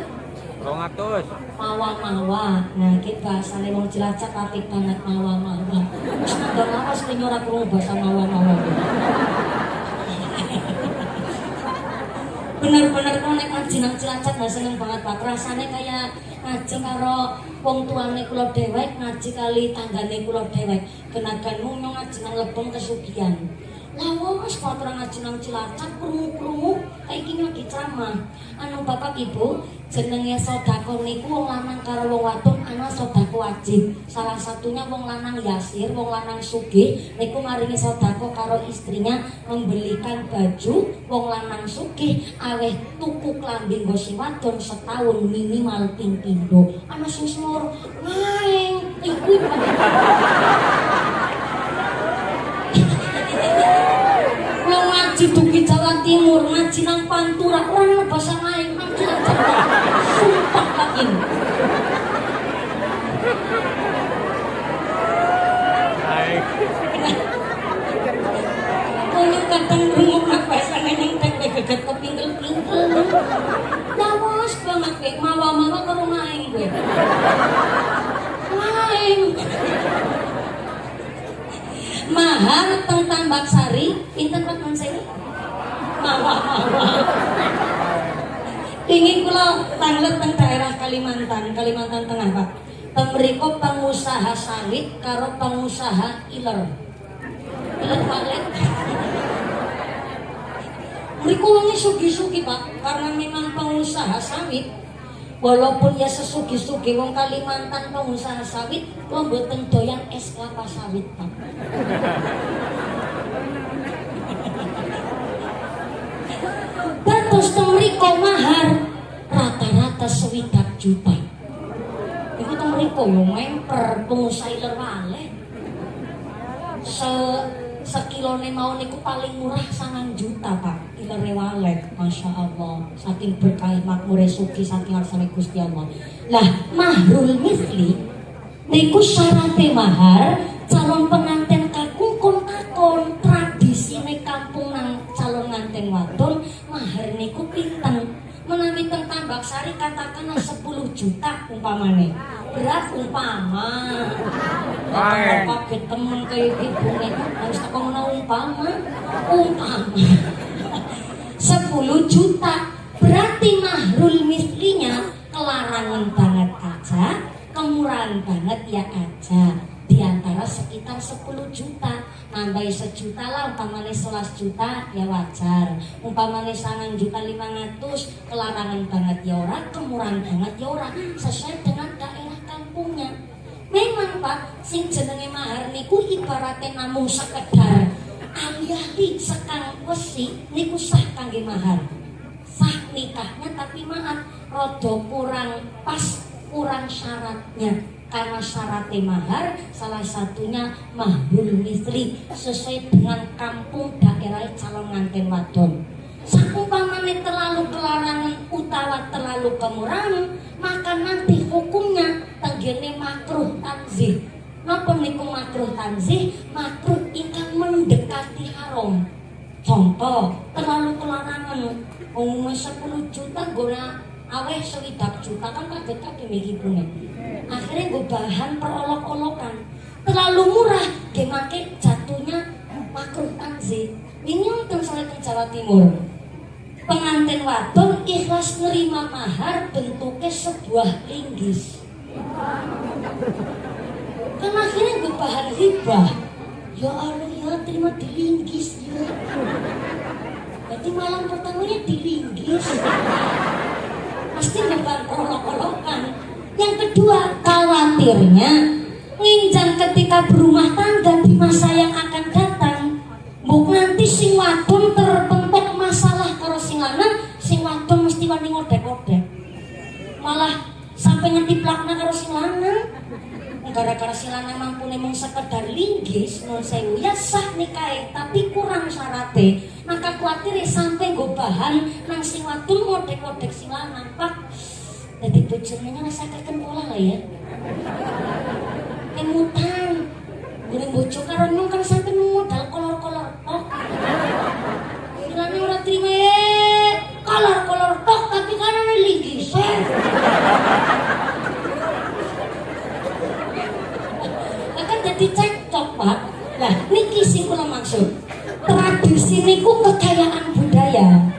200. Mawa-mawa. Nah, iki bahasane wong Cilacap apik banget mawa-mawa. Wis ndang lawas ning ora krungu basa mawa-mawa. Bener-bener kok nek ngaji nang Cilacap gak seneng banget Pak. Rasane kaya ngaji karo wong tuane kula dhewek, ngaji kali tanggane kula dhewek. Kenaganmu ngaji nang Lebong kesugihan. Lah wis kok ora ngaji nang Cilacap krungu-krungu iki lagi ceramah. Anu Bapak Ibu, jenenge sedekah niku wong lanang karo wong wadon ana sedekah wajib. Salah satunya wong lanang yasir, wong lanang sugih niku maringi sedekah karo istrinya membelikan baju, wong lanang sugih aweh tuku klambi nggo si wadon setahun minimal ping pindho. Ana sing semur ngaeng iku. Ngaji dugi Jawa Timur, ngaji nang Pantura, orang bahasa lain, ngaji nang Jawa. Sumpah lagi. Kau yang kadang ngomong bahasa lain yang geget kepinggel-pinggel. Lawas banget, Bek. Mawa-mawa karo main, gue. Main. Mahar teng Tambaksari pinten Pak Manseni? Mawa-mawa. Ingin kula tanglet teng daerah Kalimantan Tengah Pak. Teng mriku pengusaha sawit karo pengusaha iler. Iler palet. Mriku wong sugih-sugih Pak, karena memang pengusaha sawit. Walaupun ya sesugi-sugi wong Kalimantan pengusaha sawit, kok mboten doyan es kelapa sawit, Pak. Dados teng mriko mahar rata-rata 20 juta. Iku teng mriko yo memper pengusaha iler walet. Sekilone mau niku paling murah 9 juta Pak. Ilere walet, Masya Allah. Saking berkah makmure suki saking arsane Gusti Allah. Lah, mahrul misli niku syarate mahar calon pengantin kakung kon takon tradisine kampung nang calon nganten wadon mahar niku pinten. Menawi teng Tambaksari katakanlah 10 juta umpamane. Berat umpama. Pakai temen kayak gitu nih harus tak ngono umpama 10 juta Berarti mahrul mislinya kelarangan banget aja, kemurahan banget ya aja. Di antara sekitar 10 juta, nambahi sejuta lah, umpamane 11 juta ya wajar. Umpamane 9 juta 500, kelarangan banget ya ora, kemurahan banget ya ora, sesuai dengan daerah kampungnya. Memang Pak, sing jenenge mahar niku ibaratnya namung sekedar ahli-ahli sekang wesi niku sah kangge mahar. Sah nikahnya, tapi maaf rada kurang pas, kurang syaratnya. Karena syaratnya mahar salah satunya mahrul misli sesuai dengan kampung daerah calon nganten wadon. Sakumpamane terlalu kelarangan utawa terlalu kemurahan, maka nanti hukumnya tenggene makruh tanzih. Napa niku makruh tanzih? Makruh ingkang mendekati haram. Contoh, terlalu kelarangan umumnya 10 juta guna aweh 20 juta kan kaget kaget iki punya. Akhirnya gue bahan perolok-olokan. Terlalu murah, dia make jatuhnya makruh tanzih. Ini untuk soal di Jawa Timur. Pengantin wadon ikhlas nerima mahar bentuknya sebuah linggis. Kan akhirnya gue bahan hibah. Ya Allah ya, terima di linggis ya. Berarti malam pertamanya di linggis. Pasti bukan olok-olokan. Yang kedua, khawatirnya nginjang ketika berumah tangga di masa yang akan datang. Mbok nanti sing wadon terpentok masalah karo sing lanang, sing wadon mesti wani ngodek-ngodek. Malah sampai ngetiplakna karo sing lanang. Gara-gara sing lanang mampune mung sekedar linggis, nun sewu ya sah nikahe, tapi kurang syaratnya. Maka khawatir sampai nggo bahan nang sing wadon ngodek-ngodek sing lanang, Pak. Jadi bojone rasakan pola lah ya. Kemutan, gurih bojo karo nyong kan sampai modal kolor-kolor tok. Bilangnya ora terima kolor-kolor tok, tapi kan ana linggis. Akan jadi cekcok Pak. Nah, niki sing kula maksud. Tradisi niku kekayaan budaya.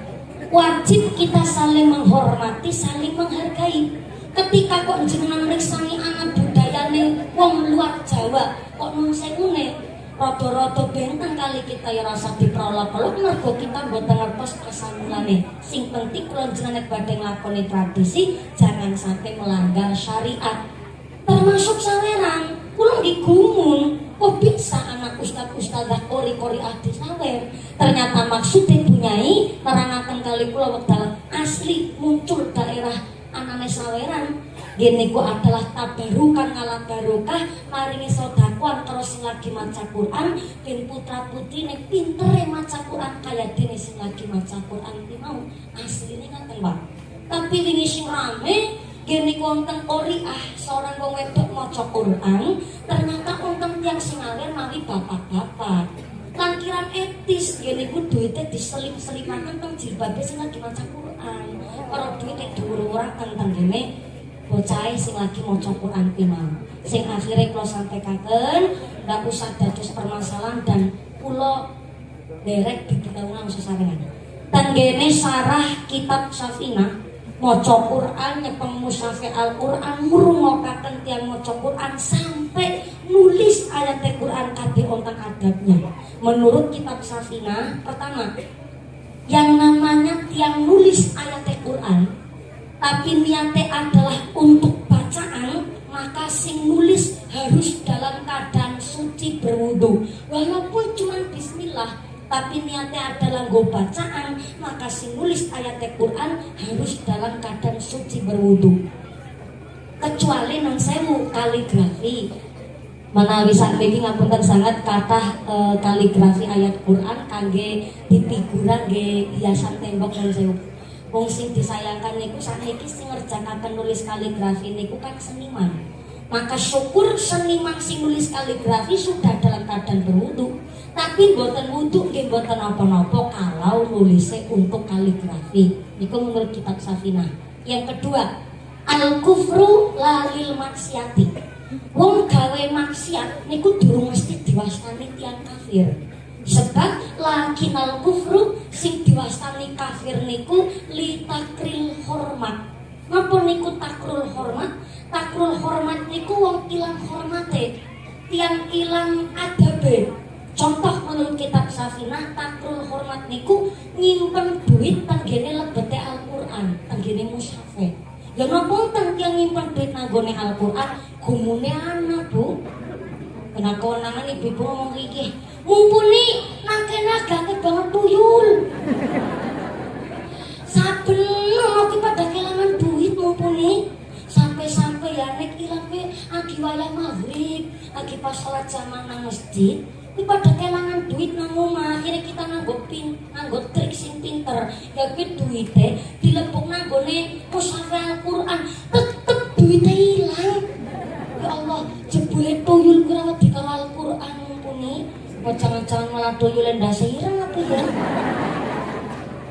Wajib kita saling menghormati, saling menghargai. Ketika kok jenengan mriksani anak budayane wong luar Jawa, kok nun sewune rada-rada benteng kali kita ya rasa diprolok-olok mergo kita mboten ngertos asalane. Sing penting kula jenengan badhe nglakoni tradisi, jangan sampai melanggar syariat. Termasuk saweran, kula digumun, kok bisa anak ustad-ustadzah kori-kori ahli sawer. Ternyata maksudnya punyai nerangaken kali kula wekdal asli muncul daerah anane saweran. Gini ku adalah tabarukan ngalah barokah, maringi sodakuan terus sing lagi maca Quran, ben putra putri nek pintere maca Quran kaya dene sing lagi maca Quran iki mau asline ngaten Pak. Tapi wingi sing rame gini wonten qoriah seorang wong wedok maca Quran, ternyata wonten tiyang sing alir mawi bapak-bapak. Langkiran etis gini ku duitnya diselip-selipaken teng jilbabe sing lagi maca Quran. Karo duitnya dhuwur-dhuwuraken teng gene bocahe sing lagi maca Quran ki mau. Sing akhire kula sampaikan ndak usah dados permasalahan dan kula derek dipitauna sesarengan. Tanggene sarah kitab Safinah maca Quran nyepeng mushafe Al-Quran ngrungokaken tiyang maca Quran sampai nulis ayat Quran kabeh wonten adabnya. Menurut kitab Safinah, pertama yang namanya tiang nulis ayat Quran tapi niatnya adalah untuk bacaan, maka sing nulis harus dalam keadaan suci berwudu. Walaupun cuma bismillah, tapi niatnya adalah go bacaan, maka sing nulis ayat Quran harus dalam keadaan suci berwudu. Kecuali nang sewu kaligrafi. Menawi sakniki ngapunten sangat kathah kaligrafi ayat Quran kangge dipiguran nggih hiasan tembok nang sewu. Wong sing disayangkan niku sakniki sing ngerjakaken nulis kaligrafi niku kan seniman. Maka syukur seniman sing nulis kaligrafi sudah dalam keadaan berwudu. Tapi mboten wudu nggih mboten napa-napa kalau nulisnya untuk kaligrafi. Niku menurut kitab Safinah. Yang kedua, al-kufru lalil maksiati. Wong gawe maksiat niku durung mesti diwastani tiyang kafir. Sebab lakinal kufru sing diwastani kafir niku li takril hormat. Napa niku takrul hormat? Takrul hormat niku wong ilang hormate, tiang ilang adabe. Contoh menurut kitab Safinah, takrul hormat niku nyimpen duit tanggene lebete Al-Qur'an, tanggene mushafe. Ya napa teng tiang nyimpen duit nanggone Al-Qur'an, gumune anak, Bu. Kena kewenangan ibu ngomong iki. Mumpuni nakena gate banget tuyul. Saben ono ki pada kelangan duit mumpuni. Sampai-sampai ya nek ilang pe agi wayah maghrib, agi pas salat jamaah nang masjid, ki pada kelangan duit nang omah. Akhire kita nganggo trik sing pinter. Ya ki duite dilepuk nanggone mushaf Al-Qur'an, tetep duite ilang. Ya Allah, jebule tuyul kira wedi karo Al-Qur'an mumpuni. Jangan-jangan malah tuyul ndase ireng apa ya?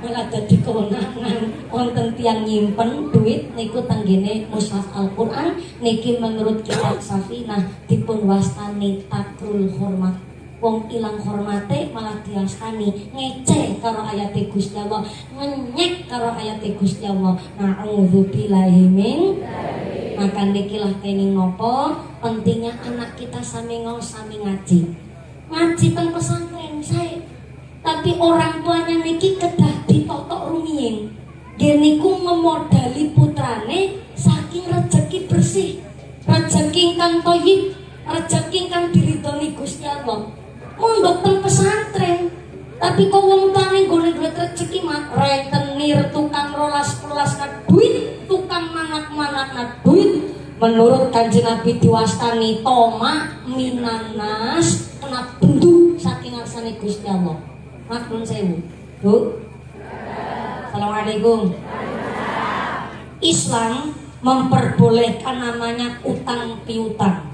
Malah dadi kewenangan wonten tiyang nyimpen duit niku tenggene mushaf Al-Qur'an niki menurut kitab Safinah dipun wastani takrul hormat. Wong ilang hormate malah diwastani ngece karo ayate Gusti Allah, ngenyek karo ayate Gusti Allah. Na'udzubillahi min. Maka niki lah kenging nopo pentingnya anak kita sami ngaji. Ngaji teng pesantren saya. Tapi orang tuanya niki kedah ditotok rumiyin. Dia niku memodali putrane saking rezeki bersih, rezeki kang thayyib, rezeki kang diridhoni Gusti Allah. Mondok teng pesantren, tapi kok wong tuane nggone duit rezeki mah rentenir tukang rolas-rolas duit, tukang manak-manak duit. Menurut Kanjeng Nabi diwastani toma minanas kena bendu saking ngarsane Gusti Allah. Maklum sewu, Bu. Assalamualaikum. Islam memperbolehkan namanya utang piutang.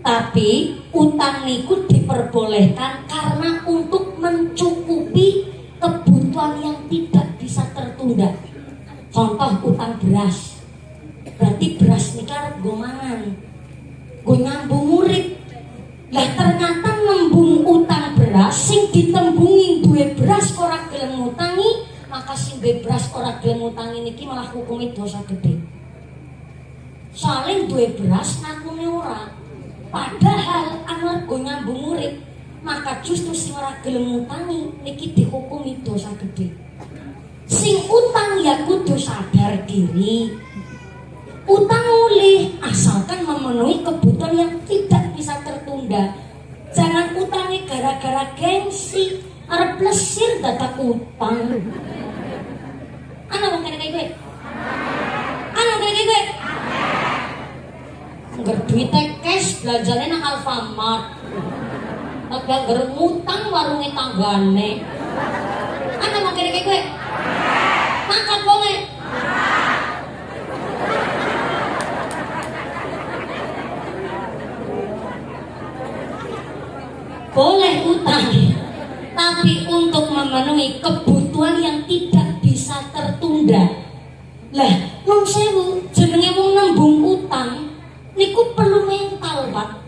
Tapi utang niku diperbolehkan karena untuk mencukupi kebutuhan yang tidak bisa tertunda. Contoh utang beras. Berarti beras nika arep go mangan. Go nyambung urip. Lah ternyata nembung utang beras sing ditembungi duwe beras ora gelem ngutangi, maka sing duwe beras ora gelem ngutangi niki malah hukume dosa gede. Soale duwe beras ngakune ora. Padahal amarga nyambung urip, maka justru sing ora gelem ngutangi niki dihukumi dosa gede. Sing utang ya kudu sadar diri. Utang mulih asalkan memenuhi kebutuhan yang tidak bisa tertunda. Jangan utangi gara-gara gengsi, arep plesir dadak utang. Ana wong kene kowe. Ana kene kowe. Ngger duit cash belanjane nang Alfamart. Tapi ngger ngutang warunge tanggane. Ana wong kene kowe. Mangkat wonge. Boleh utang, tapi untuk memenuhi kebutuhan yang tidak bisa tertunda. Lah, nun sewu jenenge wong nembung utang niku perlu mental, Pak.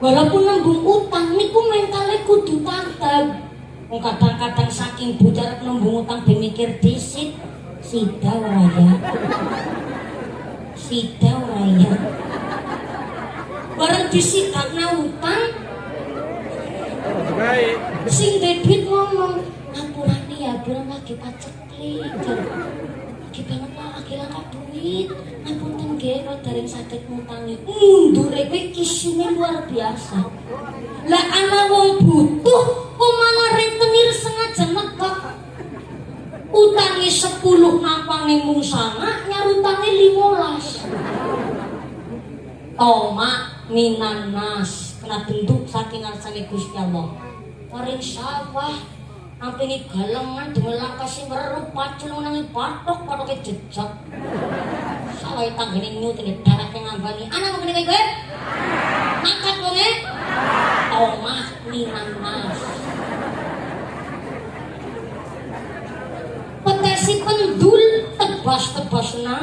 Walaupun nembung utang niku mentalnya kudu tangkap. Wong kadang-kadang saking bujar nembung utang dimikir disit, sida ora ya. Sida ora ya. Bareng disidakna utang sing debit ngomong ngampurani ya bulan lagi paceklik lagi banget lah lagi langka duit ngampun tenggih kok daring sakit ngutangi mundure kowe isine luar biasa. Lah ana wong butuh kok malah rentenir sengaja nekak utangi 10 nampange mung 9 nyarutange 15. Toma minanas kena bentuk saking ngarsane Gusti Allah. Paring sawah ampene galengan demelang kasih weruh pacul nang patok patoke jejak. Sawah tanggane nyutine darake ngambani. Ana ngene kowe? Angkat wonge. Omah minanas. Petesi pendul tebas-tebasna.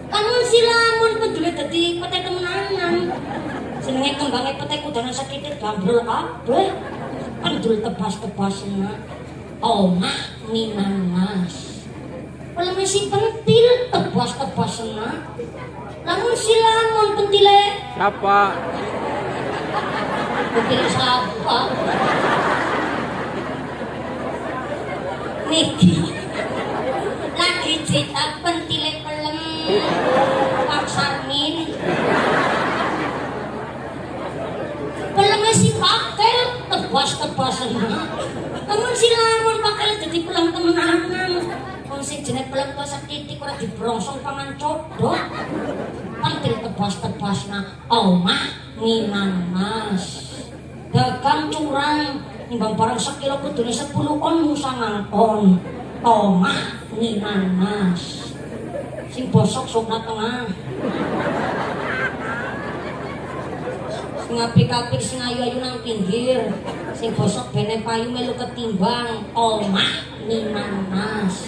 Kamu silamun pendule dadi pete temenan. Jenenge kembange petek kudanan sakitit gambrul kabeh. Pandul tebas-tebasna. Omah minanas. Peleme si pentil tebas-tebasna. Lamun silamun pentile. Siapa? Pentil siapa? Niki. Lagi cerita pentile pelem. Pak Sarmin. Peleme si pakel tebas-tebasna. Namun silamun pakel jadi pelem temenanan. Wong sing jenenge pelem kok sakitik ora dibrongsong paman codot. Pantil tebas-tebasna omah minanas. Dagang curang nimbang barang sekilo kudune 10 on musangan on. Omah minanas. Sing bosok sok na tengah. Sing apik-apik sing ayu-ayu nang pinggir. Sing bosok bene payu melu ketimbang. Omah minanas.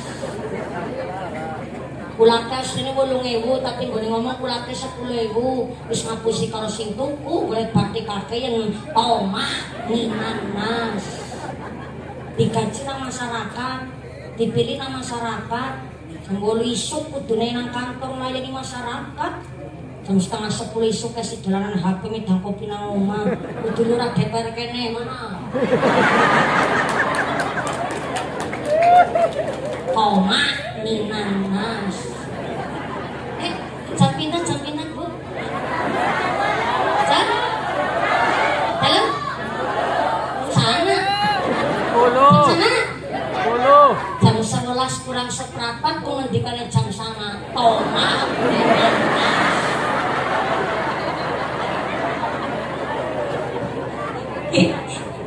Kulake asline 8.000 tapi nggone ngomong kulake 10.000 wis ngapusi karo sing tuku golek batik kabeh yen omah minanas. Digaji nang masyarakat, dipilih nang masyarakat, jambul isuk kudune nang kantor melayani masyarakat. Jam setengah 10 isuk kasih dolanan HP medang kopi nang omah. Kudu ora DPR kene mana. Omah minanas. Jam pinten Bu? Jam? Halo? Sana? 10. Sana? 10. Jam 11 kurang seprapat ku ngendikane jam sana. Omah minanas.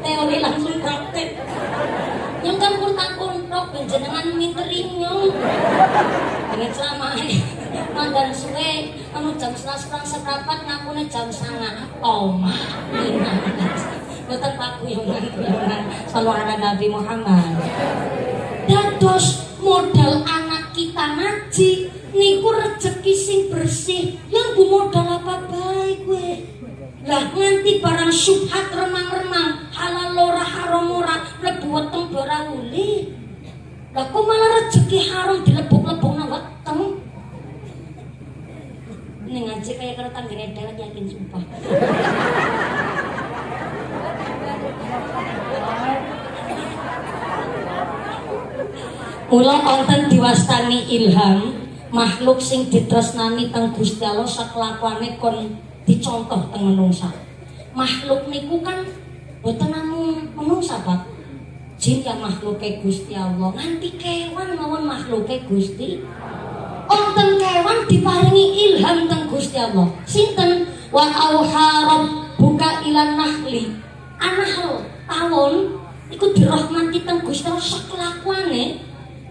Teori langsung praktek. Yang kan kuntak-kuntok jenengan minterinya. Dengan selama mandan suwe anu jam 11 kurang seprapat ngakune jam sana. Omah minanas. Boten pakuyungan sallallahu Nabi Muhammad. Dados modal anak kita ngaji niku rezeki sing bersih. Yang bu modal apa baik gue. Lah nganti barang syubhat remang-remang, halal ora haram ora, mlebu weteng ora uli. Lah kok malah rezeki haram dilebok-lebok nang weteng. Ning ngaji kaya karo tanggane dhewe yakin sumpah. Mula wonten diwastani ilham, makhluk sing ditresnani teng Gusti Allah sakelakuane kon dicontoh teng menungsa. Makhluk niku kan boten namung menungsa, Pak. Jin ya makhluke Gusti Allah, nganti kewan mawon makhluke Gusti. Wonten kewan diparingi ilham teng Gusti Allah. Sinten? Wa auha rabbuka ilan nahli. Anahl tawon iku dirahmati teng Gusti Allah sakelakuane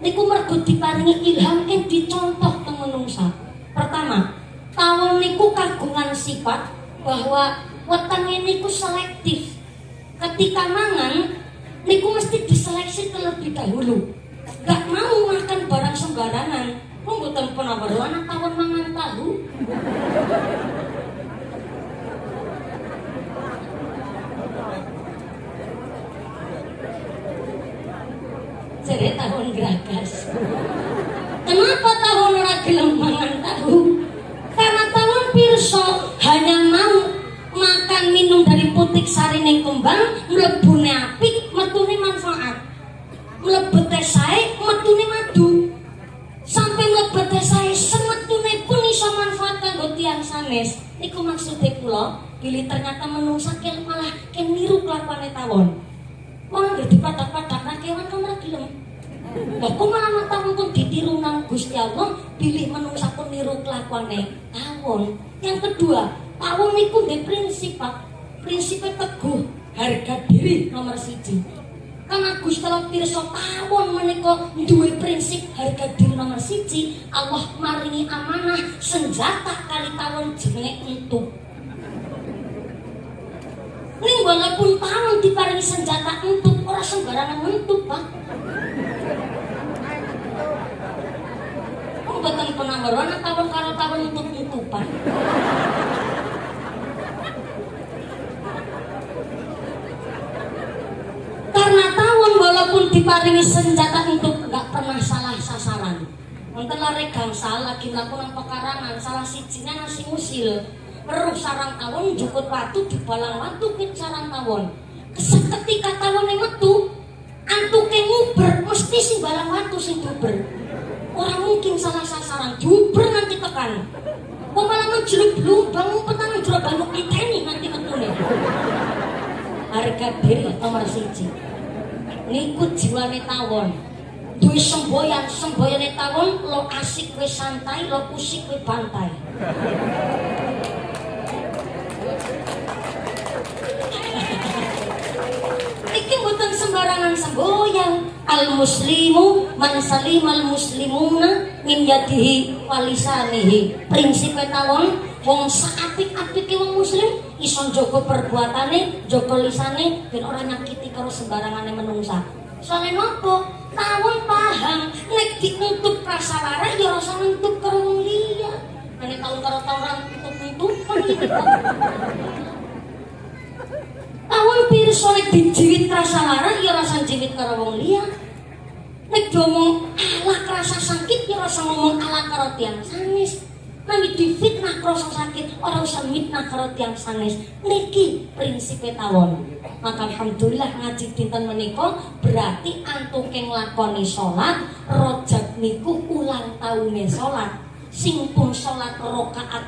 niku mergo diparingi ilham ing dicontoh teng menungsa. Pertama, tawon niku kagungan sifat bahwa wetenge niku selektif. Ketika mangan niku mesti diseleksi terlebih dahulu. Gak mau makan barang sembarangan. Wong mboten pernah anak tawon mangan tahu. Jere tawon geragas. Kenapa tawon ora gelem mangan tahu? Karena tawon pirsa hanya mau makan minum dari putik sarine kembang, mlebune apik, metune manfaat. Mlebete sae, metune madu. Sampai mlebete sae, semetune pun iso manfaat kanggo tiyang sanes. Iku maksude kula, bilih ternyata menungsa malah niru kelakuane tawon. Wong anggere dipadak-padakna kewan kan ora gelem. Lah kok malah tawon kok ditiru nang Gusti Allah, bilih menungsa pun niru kelakuane tawon. Yang kedua, tawon niku ndek prinsip, Pak. Prinsipnya teguh, harga diri nomor 1. Karena Gusti Allah pirsa tawon menika duwe prinsip harga diri nomor 1, Allah maringi amanah senjata kali tawon jenenge entuk. Ning walaupun tawon diparingi senjata entuk, ora sembarangan entuk, Pak. Wong boten pernah weruh tawon karo tawon entuk-entukan. maringi senjata untuk nggak pernah salah sasaran. Wonten lare gangsal lagi mlakukan pekarangan salah sijinya nasi usil. Weruh sarang tawon jukut watu dibalang watu ke sarang tawon. Ketika tawon metu, antuke nguber mesti sing balang watu sing duber. Orang mungkin salah sasaran, duber nanti tekan. Kok malah menjeluk blumbang umpetan jero banyu iteni nanti metune. Harga diri nomor 1. Niku jiwane tawon. Duwe semboyane tawon lo asik wis santai, lo usik wis bantai. Iki mboten sembarangan semboyan. Al muslimu man salimal muslimuna min yadihi wa lisanihi. Prinsip tawon wong saapik-apike wong muslim iso njaga perbuatane, njaga lisane ben ora nyakiti karo sembarangane menungsa. Soale nopo? Tawon paham nek ditutup prasalara ya rasa nutup karo wong liya. Nek tawon karo tawon nutup-nutupan iki. Tawon pirsa nek dijiwit prasalara ya rasa jiwit karo wong liya. Nek ngomong alah rasa sakit ya rasa ngomong alah karo tiyang sanes. Nami difitnah krasa sakit ora usah mitnah karo tiyang sanes. Niki prinsipe tawon. Maka alhamdulillah ngaji dinten menika berarti antuke nglakoni salat rojak niku ulang taune salat. Sing pun salat rakaat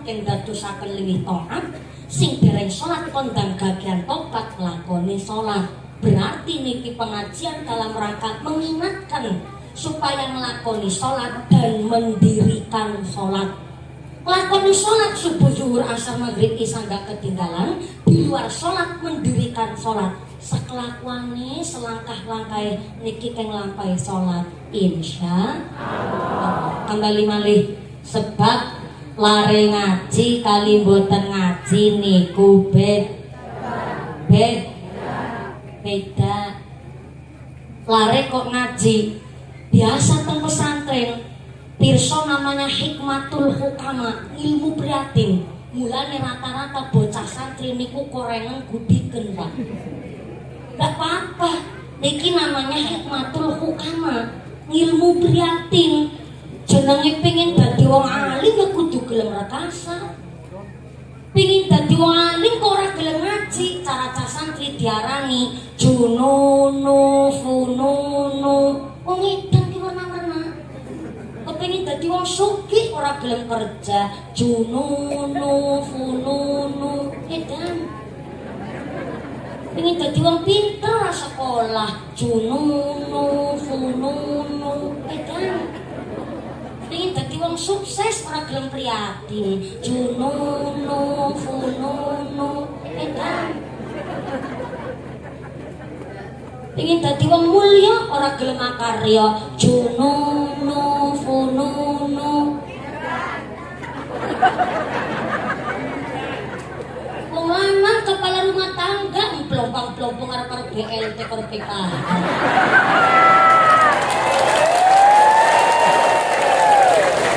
keng dadosaken liwih taat, sing dereng salat kondang gagian tobat nglakoni salat. Berarti niki pengajian dalam rangka mengingatkan supaya melakoni sholat dan mendirikan sholat. Lakoni sholat subuh, zuhur, asar, maghrib, isya gak ketinggalan. Di luar sholat mendirikan sholat. Sekelakuane selangkah-langkai niki keng lampai sholat. Insya Allah. Kembali malih sebab lare ngaji kali mboten ngaji niku beda. Lare kok ngaji biasa teng pesantren pirsa namanya hikmatul hukama, ilmu prihatin. Mulane rata-rata bocah santri niku korengan gudiken, Pak. Gak apa-apa, niki namanya hikmatul hukama, ilmu prihatin. Jenenge pengen dadi wong alim ya kudu gelem rekasa. Pengen dadi wong alim kok ora gelem ngaji, cara santri diarani junono funono. Wong edan ki warna-warna. Kepengin dadi wong sugih ora gelem kerja, junono funono edan. Pengen dadi wong pinter ora sekolah, junono funono edan. Pengen dadi wong sukses ora gelem prihatin, junono funono edan. Pengen dadi wong mulya ora gelem makarya, junono funono. Wong lanang kepala rumah tangga emplompang-plompong arep-arep BLT karo PKH.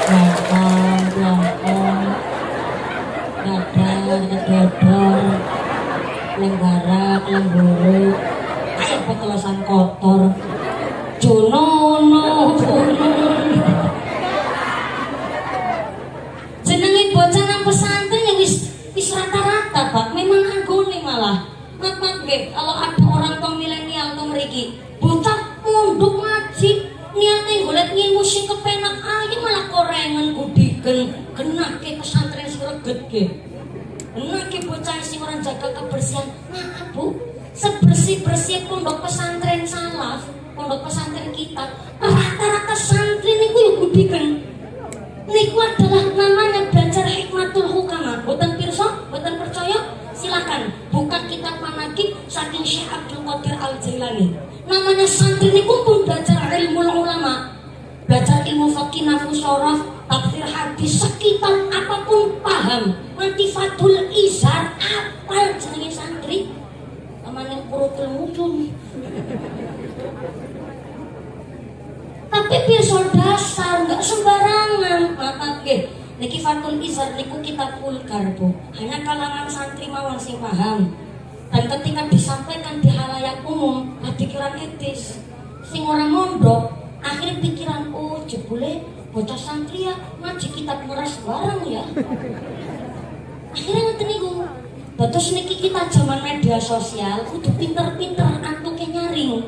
Plompong, dadar, lenggarak, lemburu. Petelasan kotor, junono jenenge bocah nang pesantren yang wis rata-rata, Pak. Memang anggone malah maaf nggih kalau ada orang tua milenial to mriki bocah munduk ngaji niate golek ilmu sing kepenak ae malah korengan gudigen genake pesantren sing reget nggih. Genake bocah sing ora jaga kebersihan. Maaf, Bu. Sebersih-bersih pondok pesantren salaf, pondok pesantren kita, rata-rata santri niku yo gudiken. Niku adalah namanya belajar hikmatul hukama. Boten pirsa, boten percaya, silakan buka kitab manaqib saking Syekh Abdul Qadir Al-Jailani. Namanya santri niku pun belajar ilmu ulama, belajar ilmu fikih, nahwu, sharaf, tafsir hadis, sekitar apapun paham. Mantifatul izar apal jenenge santri. Maning kurukul mudun. Tapi pirsa dasar enggak sembarangan. Maaf nggih. Niki Fathul Izar niku kitab vulgar, Bu. Hanya kalangan santri mawon sing paham. Dan ketika disampaikan di halayak umum, dikira etis. sing ora mondok, akhirnya pikiran oh jebule bocah santri ya ngaji kitab ngeras barang ya. Akhirnya ngeten niku. Dados niki kita zaman media sosial kudu pinter-pinter antuke nyaring.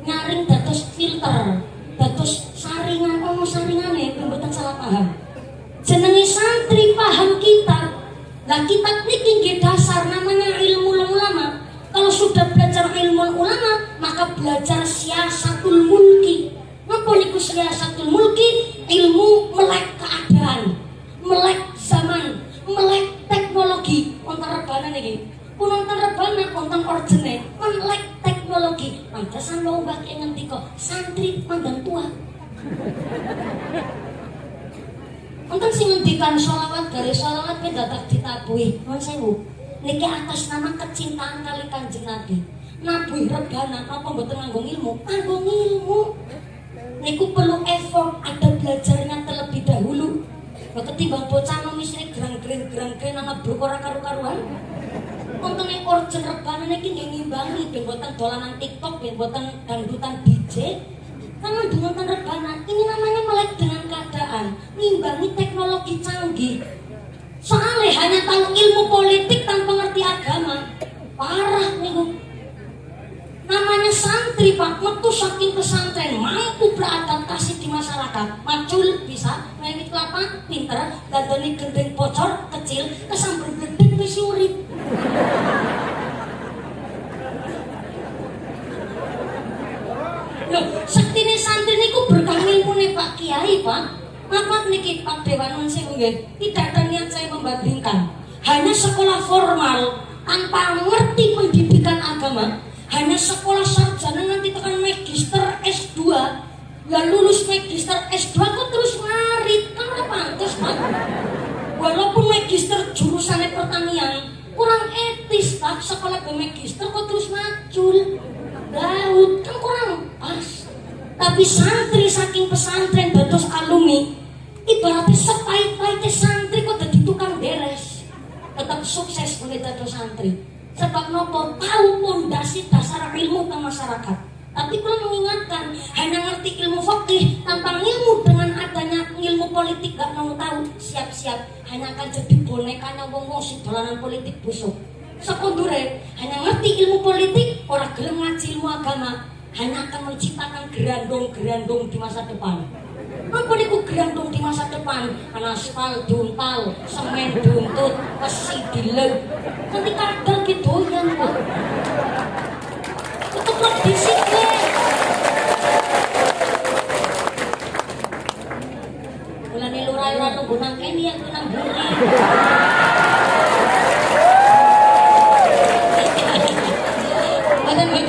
Nyaring dados filter, dados saringan ono saringane ben mboten salah paham. Jenenge santri paham kitab. Lah kitab niki nggih dasar namanya ilmu ulama. Kalau sudah belajar ilmu ulama, maka belajar siasatul mulki. Napa niku siasatul mulki? Ilmu melek keadaan, melek zaman, melek teknologi. Wonten rebana niki. Pun wonten rebana, wonten orjene, melek teknologi. Pantesan wong mbah ngendika, santri mandang tua. Wonten sing ngendikan sholawat dari sholawat ben dadak ditabuhi. Nuwun sewu. Niki atas nama kecintaan kali Kanjeng Nabi. Nabuh rebana napa mboten nganggo ilmu? Nganggo ilmu. Niku perlu effort, ada belajarnya terlebih dahulu. Ketimbang bocah nom isine gerang-gerang ana blok ora karu-karuan. Wonten orjen rebana niki nggih ngimbangi ben mboten dolanan TikTok, ben mboten dangdutan DJ. Namun dengan rebana ini namanya melek dengan keadaan, ngimbangi teknologi canggih. Soalnya hanya tahu ilmu politik tanpa ngerti agama, parah nih. Namanya santri pak, metu saking pesantren, mampu beradaptasi di masyarakat, macul bisa, mewit kelapa, pinter, dadani gendeng bocor, kecil, kesambar gledek wis urip. Loh, sektine santri niku berkah ilmune Pak Kiai, Pak. Maaf niki Pak Dewanun sing nggih, tidak ada niat saya membandingkan. Hanya sekolah formal tanpa mengerti pendidikan agama, hanya sekolah sarjana nanti tekan magister S2. Lah lulus magister S2 kok terus ngarit, kan ora pantes, Pak. Walaupun magister jurusannya pertanian, kurang etis, Pak. Sekolah magister kok terus macul. Laut kan kurang pas. Tapi santri saking pesantren dados alumni, ibaratnya sepait-paitnya santri kok jadi tukang beres, tetap sukses menjadi dados santri. Sebab nopo tahu pondasi dasar ilmu ke masyarakat. Tapi kalau mengingatkan, hanya ngerti ilmu fikih tanpa ilmu dengan adanya ilmu politik gak mau tahu, siap-siap hanya akan jadi bonekanya wong sing dolanan politik busuk. Sekondure hanya ngerti ilmu politik, orang gelem ngaji ilmu agama, hanya akan menciptakan gerandong-gerandong di masa depan. Apa niku gerandong di masa depan? Aspal diuntal, semen diuntut, besi dilem. Nanti kadang doyan kok. Itu kok disiplin. Mulane lurah-lurah nunggu nang kene yang nang buri.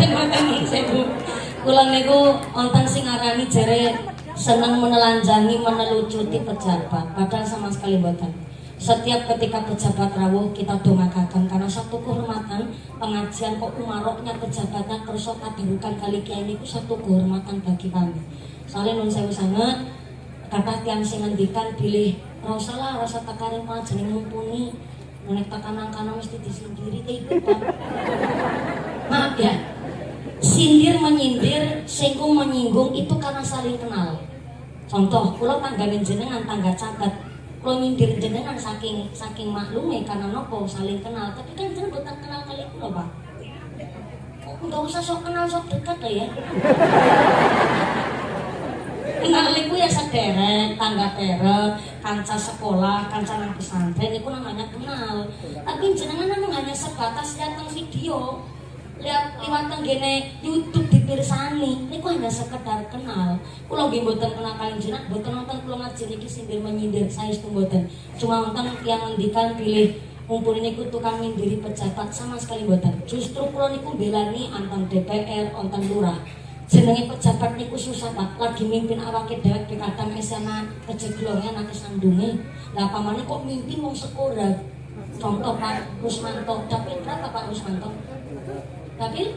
Mboten sebu. Kula niku wonten sing ngarani jare senang menelanjangi, menelucuti pejabat, padahal sama sekali mboten. Setiap ketika pejabat rawuh kita dongakaken karena satu kehormatan pengajian kok umaroknya pejabatnya kersa kadarukan kali kiai niku satu kehormatan bagi kami. Soalnya nun sewu sanget kata tiang sing ngendikan pilih rasalah rasa takaring malah jeneng mumpuni nek takanang-kanang mesti disindiri kayak gitu Pak. Maaf ya. Sindir menyindir, singgung menyinggung itu karena saling kenal. Contoh, kalau tangganin jenengan tangga catat, kalau nyindir jenengan saking maklumnya karena nopo saling kenal. Tapi kan jenengan bukan kenal kali itu loh Pak. Nggak usah sok kenal sok dekat lah ya. Kenal itu ya sederet, tangga peret, kanca sekolah, kanca nang pesantren itu namanya kenal. Tapi jenengan memang hanya sebatas lihat video. Lihat liwat tenggene YouTube dipirsani, niku hanya sekedar kenal. Kula nggih mboten kenal kalian jenengan, mboten nonton kula ngaji niki sindir menyindir saestu mboten. Cuma wonten yang ngendikan pilih mumpuni niku tukang nyindiri pejabat sama sekali mboten. Justru kula niku belani anten DPR, anten lurah. Jenenge pejabat niku susah Pak, lagi mimpin awake dhewe kadang SMA kejeglongan nang sandunge. Lah pamane kok mimpin wong sekolah. Contoh Pak Rusmanto, dapil berapa Pak Rusmanto? Dapil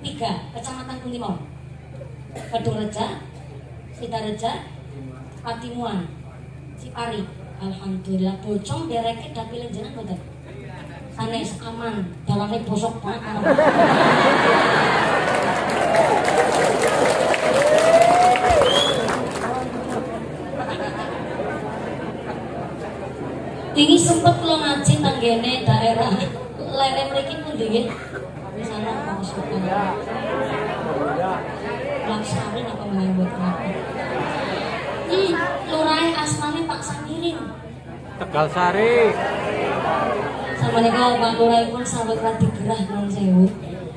3, Kecamatan Kuntimor, Kedung Reja, Sitareja, Patimuan, Cipari. Alhamdulillah bocong dereke dapil jenengan mboten. Sanes aman, dalane bosok banget. lereng mriki pundi nggih? Di sana Pasukan. Laksari apa menembut apa? Lurahe asmane Pak Samirin. Tegal Sari. Sama nika Pak Lurah pun sahabat rati gerah nun sewu.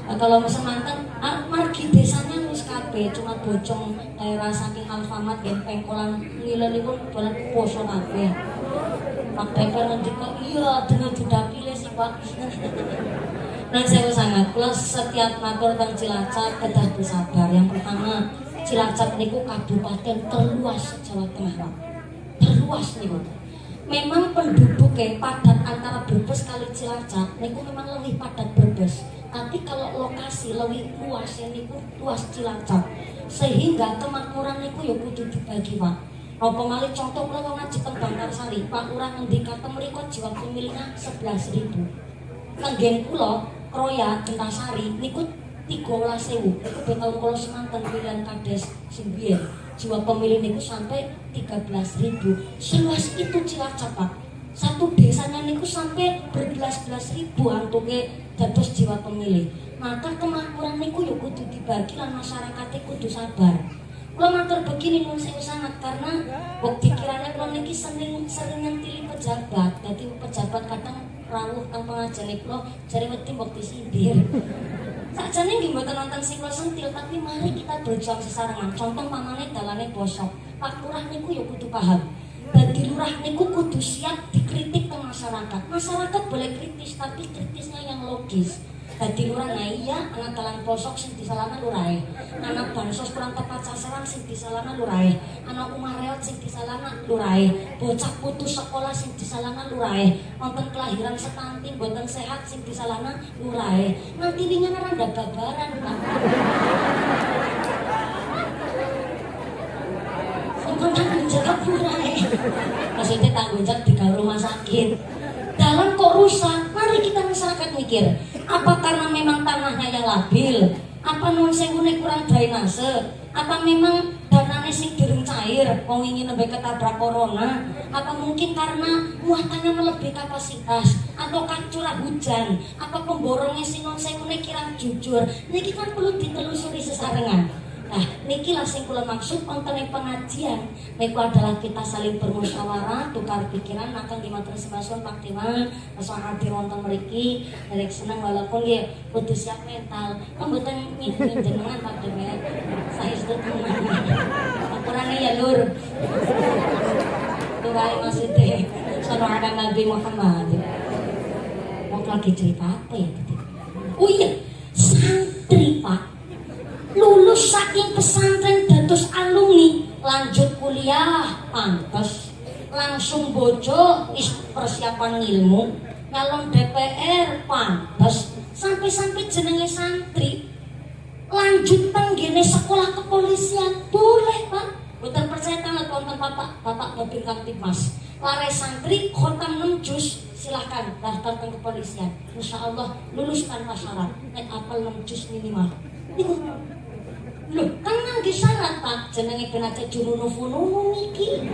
Kalau semanten margi desanya wis kabeh cuma bocong daerah saking Alfamart gen pengkolan ngilenipun bolan poso kabeh. Pak Deper ngendika iya dengan didapile sih Pak. Nun sewu sangat plus setiap matur teng Cilacap kedah bersabar. Yang pertama Cilacap niku kabupaten terluas Jawa Tengah Pak. Terluas niku. Memang penduduknya padat antara Brebes kali Cilacap niku memang lebih padat Brebes. Tapi kalau lokasi lebih luas niku luas Cilacap. Sehingga kemakmuran niku ya kudu dibagi Pak. Apa malih contoh kula ngaji teng Bantarsari, Pak Lurah ngendikaken mriku jiwa pemilihnya 11.000. Nanggen kula Kroya Dentasari niku 13.000. Iku tahun kula semanten pilihan kades sing biyen. Jiwa pemilih niku sampai 13.000. Seluas itu Cilacap Pak. Satu desanya niku sampai berbelas-belas ribu antuke dados jiwa pemilih. Maka kemakmuran niku ya kudu dibagi lan masyarakatnya kudu sabar. Kula matur begini nun sewu sangat karena bukti kirane kula niki sering nyentili pejabat. Dadi pejabat kadang rawuh teng pengajian kula jare wedi bukti sindir. Sakjane nggih mboten nonton sing kula sentil, tapi mari kita berjuang sesarengan. Contoh pamane dalane bosok. Pak Lurah niku ya kudu paham. Dadi lurah niku kudu siap dikritik ke masyarakat. Masyarakat boleh kritis, tapi kritisnya yang logis. Dadi lurah nah iya, anak dalan bosok sing disalahna lurahe. Anak bansos kurang tepat sasaran sing disalahna lurahe. Anak umah reot sing disalahna lurahe. Bocah putus sekolah sing disalahna lurahe. Wonten kelahiran stunting boten sehat sing disalahna lurahe. Nanti wingi rada babaran Pak. Tanggung jawab lurahe. Maksudnya tanggung jawab di rumah sakit. Dalam kok rusak, mari kita masyarakat mikir. Apa karena memang tanahnya yang labil? Apa nun sewune kurang drainase? Apa memang danane sing durung cair? Wong ingin nembe ketabrak corona? Apa mungkin karena muatannya melebihi kapasitas? Ataukah curah hujan? Apa pemborongnya sing nun sewune kirang jujur? Niki kan perlu ditelusuri sesarengan. Nah, niki lah sing kula maksud wonten pengajian. Niku adalah kita saling bermusyawarah, tukar pikiran, maka nggih matur sembahipun Pak Dewan, asal hadir wonten mriki, derek seneng walaupun nggih kudu siap mental. Mboten nyindir jenengan Pak Dewan. Saestu tenan. Aturane ya Lur. Tuwai maksudnya salawat Nabi Muhammad. Mau lagi cerita apa ya? Oh iya, santri Pak. Lulus saking pesantren dados alumni lanjut kuliah pantes langsung bojo persiapan ilmu nyalon DPR pantes sampai jenenge santri lanjut tenggene sekolah kepolisian boleh Pak. Boten percaya tangan konten bapak mobil Kamtibmas lare santri khotam 6 juz silahkan daftar ke kepolisian insyaallah lulus tanpa syarat nek apal 6 juz minimal. Loh, kan nangge syarat Pak, jenenge ben aja jununu-fununu niki.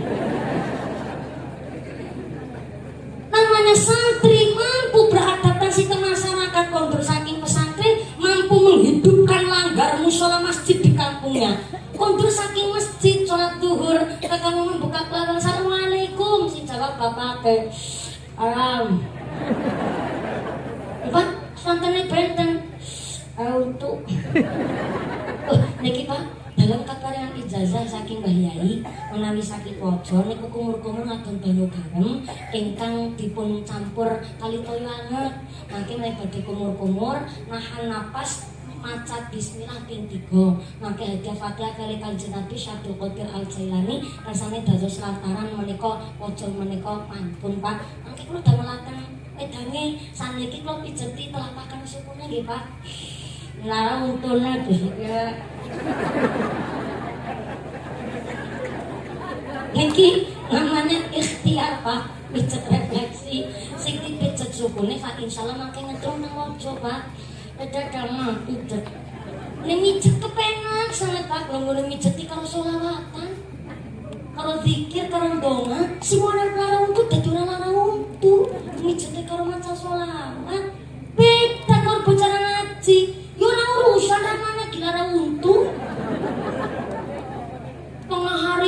Namanya santri mampu beradaptasi ke masyarakat kondur saking pesantren, mampu menghidupkan langgar mushola masjid di kampungnya. Kondur saking masjid sholat duhur, tekan membuka pelawang assalamualaikum, si jawab bapak alam. Pak, santene benten. Untuk niki Pak dalam kaparingan ijazah saking Mbah Yai menawi sakit waja niku kumur-kumur ngadon banyu garam ingkang dipun campur kali toyo anget mangke nek badhe kumur-kumur nahan napas maca bismillah ping 3 mangke hadiah Fatihah kali Kanjeng Nabi Syabdul Qadir Al Jailani rasane dados lantaran menika waja menika ampun Pak mangke kula damelaken edane saniki kula pijeti telapakan sukune nggih Pak. Lara untune bisike. Niki namanya ikhtiar Pak, pijet refleksi. Sing dipijet sukune Pak insyaallah mangke ngetrum nang waja Pak. Dadang pijet. Ning mijet kepenak sanget Pak, ngono mijeti karo selawatan. Karo zikir karo donga, simone lara untuk dadi ora lara untuk. Mijeti karo maca selawat.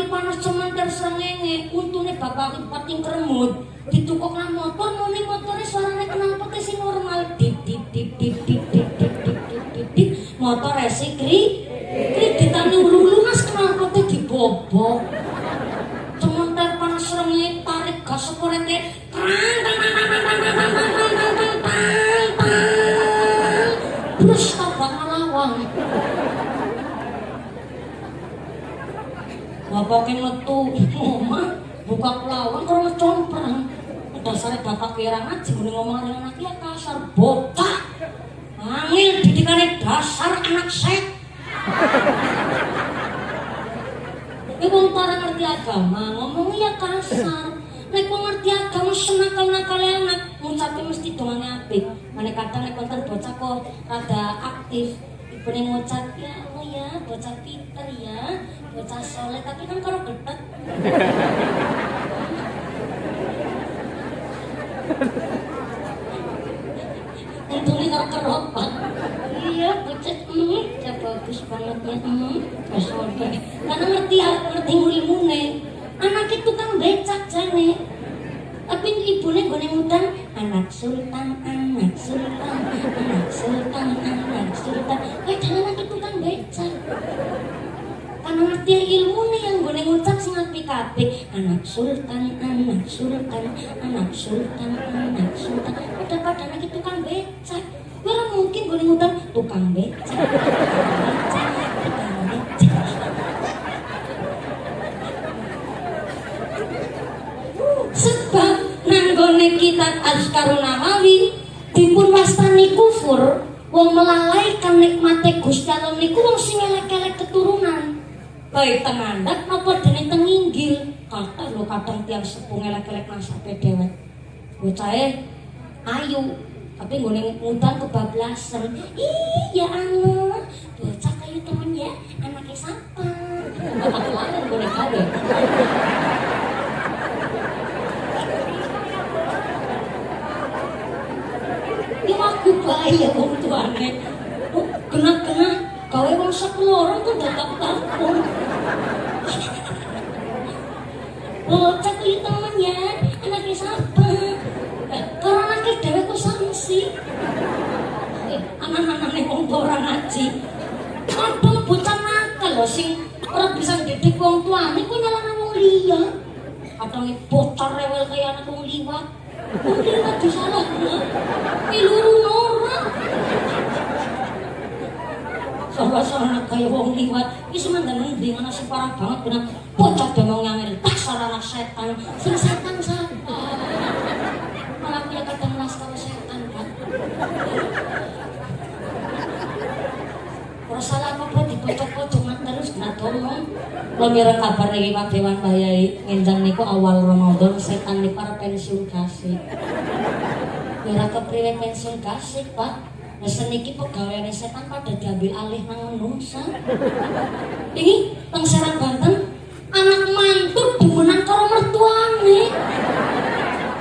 Mulai panas cemanter srengenge, untune bapak pating kremut, ditukokna motor, muni motore suarane kenal pete sing normal. Dip dip dip dip dip dip dip dip dip dip dip. Motor esi ditani ulu-ulu mas kenal pete dibobok. Cemanter panas srengenge tarik gas sporete. Terus tabrak ngelawang. Bapaknya metu, omah buka pelawang kalau ngecomprang. Dasarnya bapak kira ngaji mending ngomong dengan anaknya kasar bocah. Angin didikannya dasar anak set. Ini wong para ngerti agama ngomongnya kasar. Nek wong ngerti agama senakal-nakal anak ngucapnya mesti dongannya apik. Mana kadang nek konten bocah kok rada aktif. Ibune ngucap ya Allah ya, bocah pinter ya, bocah soleh, tapi kan kalau getek. Untungnya kalau keropak. Iya, bocah ya bagus banget ya, soleh. Karena ngerti ilmune. Anak itu kan becak jane. Tapi ibunya gue ngundang anak sultan, anak sultan, anak sultan, anak sultan. Padahal anak itu kan becak. Karena ngerti ilmu nih yang gue ngucap sing apik-apik. Anak sultan, anak sultan, anak sultan, anak sultan. Padahal anak itu kan becak. Gue mungkin gue ngundang tukang becak, tukang becak. Sebab nanggone kitab Azkarun Namawi dipun wastani kufur, wong melalaikan nikmate Gusti Allah niku wong sing elek-elek keturunan. Baik tengandak napa dene tenginggil. Kathah lho kadang tiyang sepuh elek-elek nasabe dhewek. Bocahe ayu, tapi nggone ngundang kebablasan. Iya anu, bocah kayu temen ya, anaknya sapa? Bapak kelarin boleh gawe. Aku bahaya wong tuane. Kena gawe wong sepuluh kok tetap takut. Bocah kuwi temennya, anaknya siapa? Kalau anaknya dhewe kok sanksi. Anak-anaknya wong ora ngaji. Ada bocah nakal lho sing ora bisa didik wong tuane kok nyalahno wong liya. Kadang bocah rewel kaya anak wong liwat. Mungkin nggak disalahkan, iluru norak. Salah-salah kayak wong liwat, ini semantan ngendi mana sih parah banget benar. Bocah dia mau ngangil, dasar anak setan, sing setan siapa? Malah dia kata ngelas kalau setan kan. Kalau salah apa-apa dipocok-pocok terus nggak tolong. Lo mireng kabar lagi Pak Dewan Bayai ngenjang niku awal Ramadan setan niku para pensiun kasih. Mira kepriwe pensiun kasih Pak. Nah seniki pegawaiane setan pada diambil alih nang menungsa. Ini teng Serang Banten anak mantu demenan karo mertuane.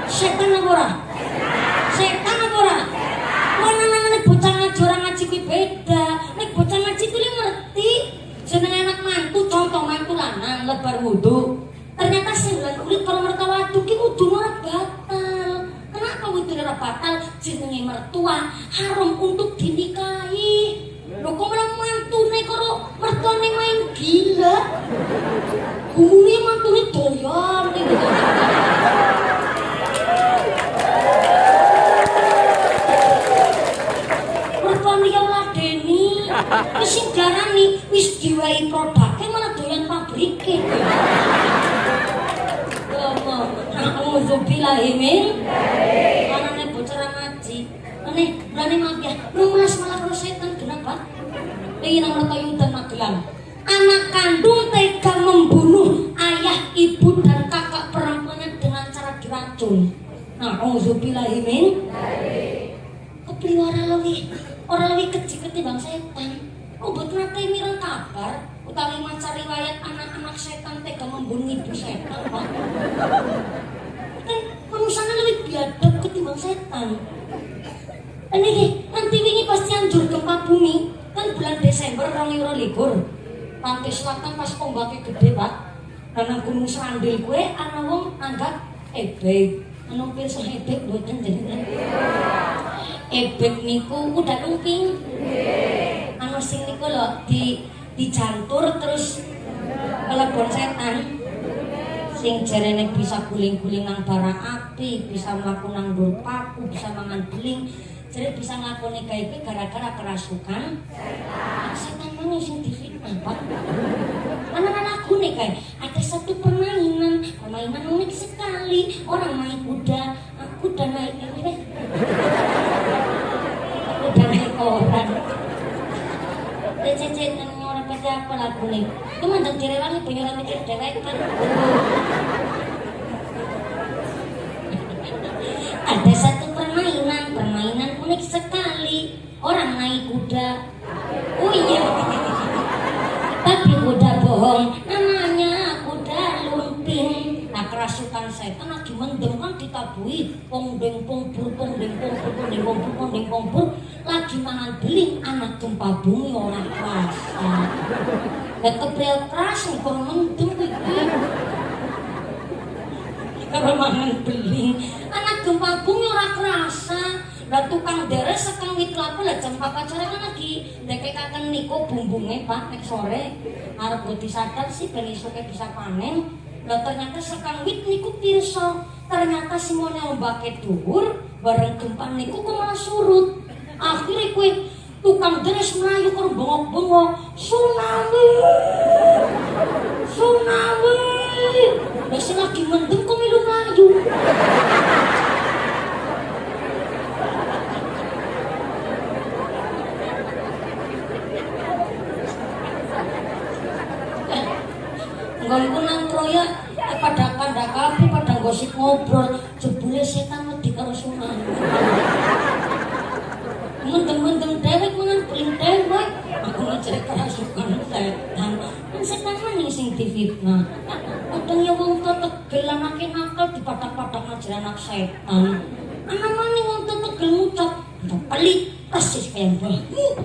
Setan apa ora? Setan apa ora? Mana-mana bocah ngaji ora ngaji kuwi beda. Nek bocah ngaji kuwi ngerti jenenge anak mantu contoh mantu lanang lebar wudu. Ternyata sing lan kulit karo mertua waduk ki wudune ora batal. Kenapa wudune ora batal? Jenenge mertua haram untuk dinikahi. Lho kok malah mantune karo mertuane main gila. Gumune mantune doyan iki. Mertuane ya ladeni. Wis sing darani wis diwai produknya malah doyan pabrike. Alhamdulillah anane bocah ngaji. Aneh, berani maaf ya. Numas malah karo setan kenapa? Ingin nang Kayudan Magelang. Anak kandung tega membunuh ayah, ibu dan kakak perempuannya dengan cara diracun. Nah, alhamdulillah kepriwara lebih orang lebih kecil ketimbang setan. Obat nate mireng kabar utawi maca riwayat anak-anak setan tega membunuh ibu setan, Pak. Kan manusianya lebih biadab ketimbang setan. Ini nanti wingi pasti anjur gempa bumi kan bulan Desember 2022. Pantai Selatan pas ombaknya gede Pak. Karena gunung Serandil kowe ana wong anggap ebek. Anu pirsa ebek mboten jenengan. Ebek niku kuda lumping. Anu sing niku lho dijantur terus kelebon setan. Sing jarene bisa guling-guling nang bara api, bisa mlaku nang ndur paku, bisa mangan beling. Jadi bisa nglakoni kae iki gara-gara kerasukan setan mana sing difitnah, Pak. Anak-anak gune kae ada satu permainan unik sekali. Orang naik kuda, kuda naik ini. Kuda naik orang. Cecetan orang pada apa lagu nih? Itu mandang direwangi penyoran mikir dewek kan. Ada satu permainan unik sekali. Orang naik kuda. Oh iya. Tapi kuda bohong, namanya kuda lumping. Nah kerasukan setan lagi mendem kan ditabui pongdeng pombur lagi mangan beling anak gempa bumi orang kerasa. Dan kebrel keras kok mendem iki. Kalau mangan beling anak gempa bumi orang kerasa. Lah tukang deres sekang wit kelapa lah jam 4 sore kan lagi ndekekaken niku bumbunge Pak nek sore arep go disadap sih ben esuke bisa panen. Lah ternyata sekang wit niku pirsa ternyata simone ombake dhuwur bareng gempa niku kok malah surut. Akhire kuwi tukang deres mlayu karo bengok-bengok tsunami. Wis lagi mendem kok milu mlayu. Nggonku nang kroya pada kapi pada gosip ngobrol jebule setan wedi karo sunan. Mendem dewek mangan beling dewek. Aku ngecek kerasukan setan. Kan setan maning sing difitnah. Kadang ya wong tegel anake nakal dipadak-padak ngajar anak setan. Ana maning wong tegel ngucap pelit persis kaya mbahmu.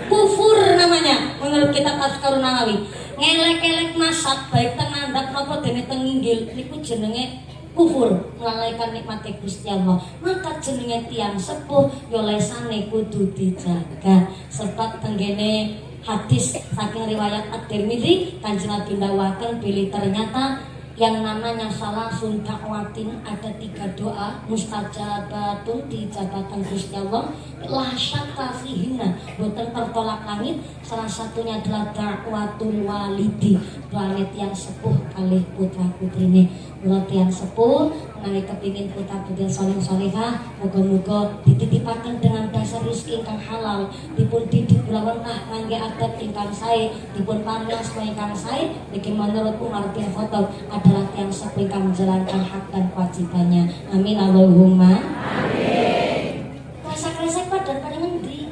Kufur namanya menurut kitab Askarun Nawawi. Ngelek-elek nasab baik teng ngandhap napa dene teng inggil niku jenenge kufur, melalaikan nikmate Gusti Allah. Maka jenenge tiyang sepuh yo lesane kudu dijaga. Sebab tenggene hadis saking riwayat At-Tirmidzi Kanjeng Nabi ndawuhaken bilih ternyata yang namanya salasun dakwatin ada 3 doa mustajabatun dijabatan Gusti Allah la syakka fihina boten tertolak langit. Salah satunya adalah dakwatul walidi doa yang sepuh kalih putra putrine. Kula tiyang sepuh menawi kepingin putra putri saleh salehah muga-muga dititipaken dengan dasar rezeki ingkang halal dipun didik kulawan ngangge adab ingkang sae dipun paringi asma ingkang sae niki menurut Umar bin Khattab adalah yang sepuh ingkang menjalankan hak dan kewajibannya. Amin Allahumma amin. Kresek-kresek badan pada ngendi?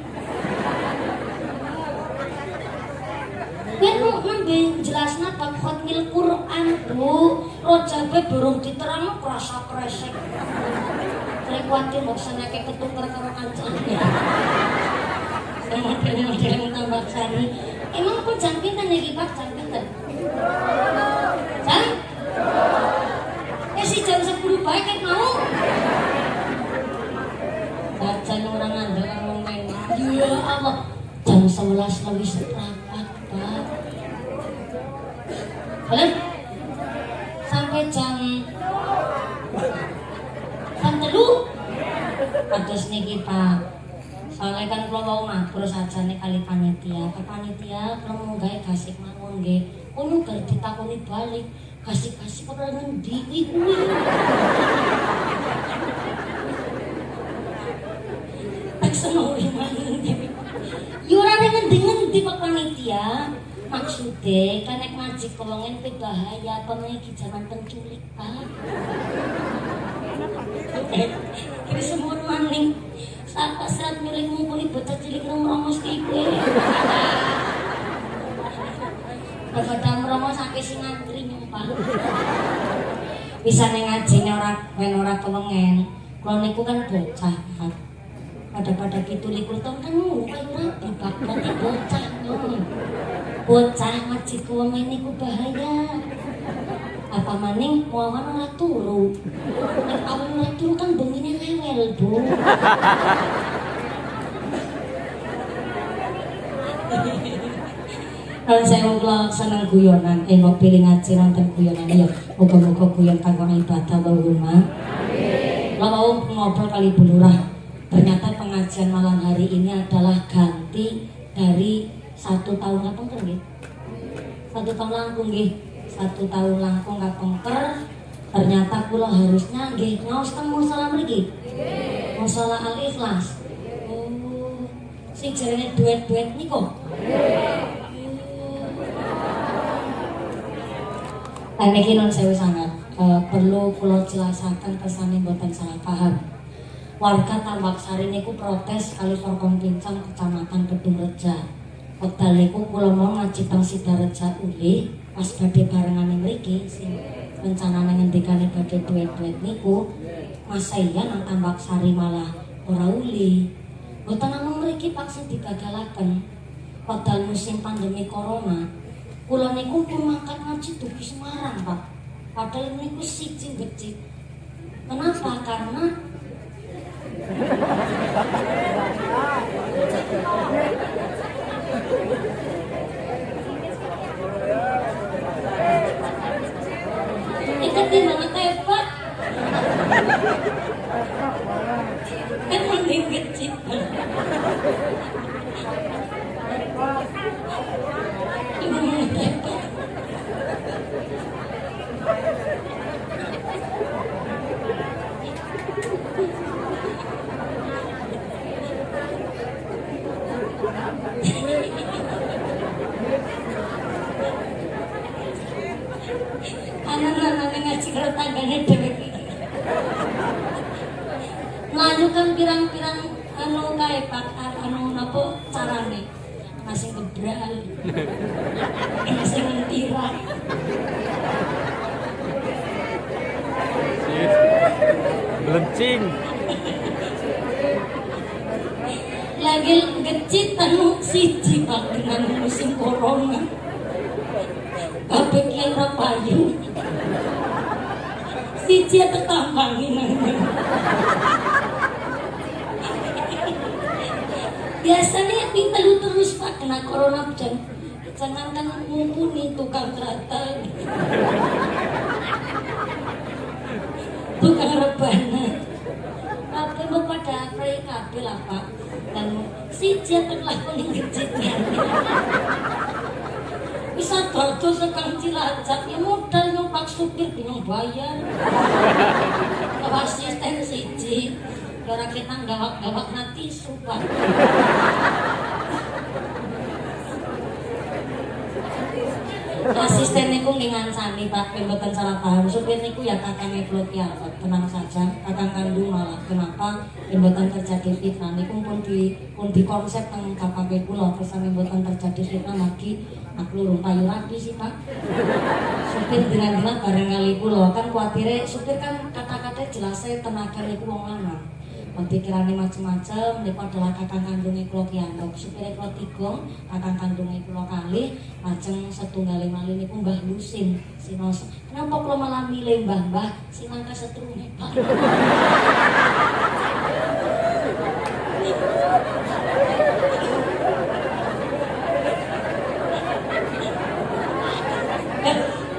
Kowe nembe jelasna bab khatmil Quran, Bu. Rojabe burung diterang kerasa kresek. Kuwatir moksanake ketuker karo kancane. Model-model tambah sari. Emang kok jam pinten iki Pak? Jam pinten? Jam? Si jam 10 bae ket mau. Bacan orang ngandel ngomong main. Ya Allah. Jam 11 lebih seperempat, Pak. Halo? Sampai jam 3 kados niki Pak. Soalnya kan kula mau matur sajane kali panitia. Ke panitia kula mau gawe gasik mawon nggih. Kono bar ditakoni balik. Gasik-gasik kok ora ngendi kuwi. Tak seneng maneh. Yo ora ngendi-ngendi Pak panitia. Maksude kan nek ngaji kewongen kuwi bahaya apa iki jaman penculik, Pak. Iki semua maning. Saat milih mumpuni bocah cilik ngrongos ki kowe. Daripada merongos sampai sing ngantri nyumpah. Bisa ning ngajine ora kewengen. Kula niku kan bocah, Pak. Pada 17 tahun kan kayu rapi Pak, berarti bocah. bocah masjid kuwamen niku bahaya. Apa maning muawan ora turu. Nek awan ora turu kan bengine rewel, Bu. Kalau saya kula seneng guyonan, kok pilih ngaji nonton guyonan ya. Muga-muga guyon kanggo ibadah wa rumah. Amin. Lalu ngobrol kali Bu Lurah. Ternyata pengajian malam hari ini adalah ganti dari 1 tahun kapengker nggih. 1 tahun langkung nggih. 1 tahun langkung kapengker. Ternyata kula harusnya nggih ngaos teng musala mriki. Nggih. Musala Al-Ikhlas. Oh. Sing jarene duet-duet niku. Nggih. Niki non sewu sangat perlu kula jelasaken pesane mboten salah paham. Warga Tambak Sari niku protes kali Forkom Pincang Kecamatan Kedung Reja. Wekdal niku kula mau ngaji teng Sidareja ulih pas badhe barengane mriki sing rencanane ngendikane badhe duet-duet niku Mas saya nang Tambak Sari malah ora uli. Mboten namung mriki Pak sing digagalaken. Wekdal musim pandemi corona kula niku pun mangkat ngaji dugi Semarang, Pak. Padahal niku siji becik. Kenapa? Karena ikat di mana tepat? Kan mending kecil. Anak-anak ngaji karo tanggane dhewe iki. Mlayu kan pirang-pirang anu kae Pak, anu napa carane? Masih gebral. Masih mentirak. Belencing. Lagi gecit anu siji Pak dengan musim corona. Kabeh kira payu. Siji tertambangi nang. Biasanya pinter terus Pak kena corona jangan kan mumpuni tukang rata. Tukang rebana. Tapi mau pada pray kabeh lah Pak. Dan siji terlaku ning gecitnya. Bisa dodo sekang Cilacap ya modal nyumpak supir bingung bayar. Ke asisten siji ora kita gawak-gawak nanti sumpah. Asisten niku ngingansani Pak, mboten salah paham. Supir niku ya kakange kula ki Alfat, tenang saja. Kakang kandung malah kenapa mboten terjadi fitnah niku pun di konsep teng KKP kula kersane mboten terjadi fitnah lagi. Aku lurung payu rapi sih Pak. Supir dengan bareng kali kula kan kuatire supir kan kata-kata jelas tenaga niku wong lanang. Pikirannya macam-macam, niku adalah kakang kandungnya kula kiandok. Supirnya kula tigong, kakang kandungnya kula kali, lajeng setunggal malih niku Mbah Lusin Sinos. Kenapa kula malah milih mbah-mbah sing angka setrune Pak?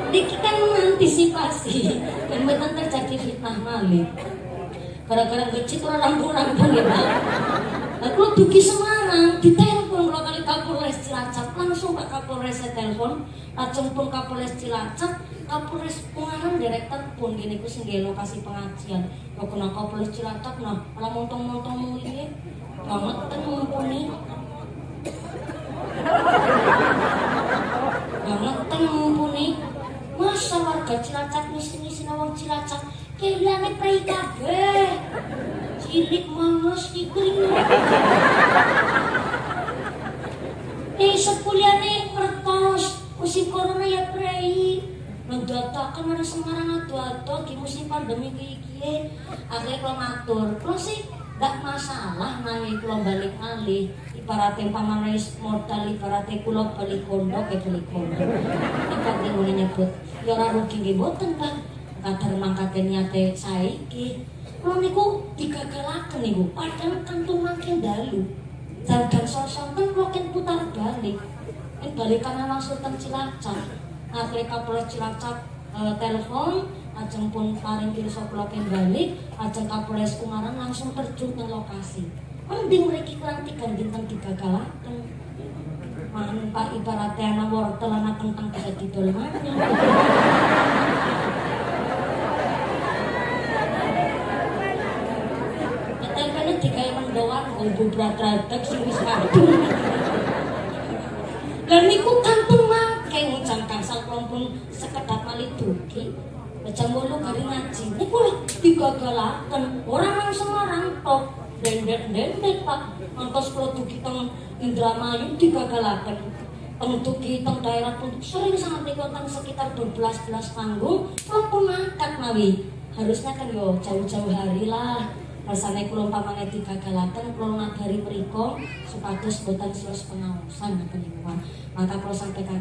Diki kan mengantisipasi dan betul terjadi fitnah malih. Gara-gara gecit orang rampung-rampung ya Pak. Aku dugi Semarang, ditelepon kalau kali Kapolres Cilacap, langsung Pak Kapolres saya telepon, lajeng pun Kapolres Cilacap, Kapolres Ungaran direktur pun gini ku sing lokasi pengajian. Kok kena Kapolres Cilacap nah, malah montong-montong mulia, banget kan mumpuni. Banget kan mumpuni. Masa warga Cilacap ngisi-ngisi nawang Cilacap kayaknya prai kabeh. Cilik manos ikling. Sekuliane ngertos musim corona ya prai. Mendatakan ada Semarang ado-ado di musim pandemi iki. Akhirnya kalau ngatur. Kalau sih Gak masalah nanging kula balik malih. Ibaratnya pamane modal ibaratnya kula beli kondo ke beli kondo. Ibarat ngene nyebut, ya ora rugi nggih mboten, Pak. Kadang mangkate niate saiki. Kula niku digagalaken niku, padahal kantun makin dalu. Jagan sosonten kula ken putar balik. Balikan langsung teng Cilacap. Akhire Kapolres Cilacap telepon, ajeng pun paring pirsa kula ken balik, ajeng Kapolres Ungaran langsung terjun ke lokasi. Mending mriki kurang 3 dinten digagalaken. Man Pak ibaratnya ana wortel ana kentang bisa didol maneh. Tempene digawe mendoan nggo brat-bratek sing wis kadung. Lah niku kantun making jam gangsal kula pun sekedap malih dugi. Jam 8 kali ngaji. Niku lho digagalaken. Ora nang Semarang tok. Dendet Pak. Ngantos kula dugi teng Indramayu digagalaken. Teng dugi teng daerah pun sering sangat niku teng sekitar 12 panggung. Kula pun angkat mawi. Harusnya kan yo jauh-jauh hari lah. Rasane kula umpamane digagalaken kula ngabari mriku supados boten sios pengawasan ngoten niku. Maka kula sampaikan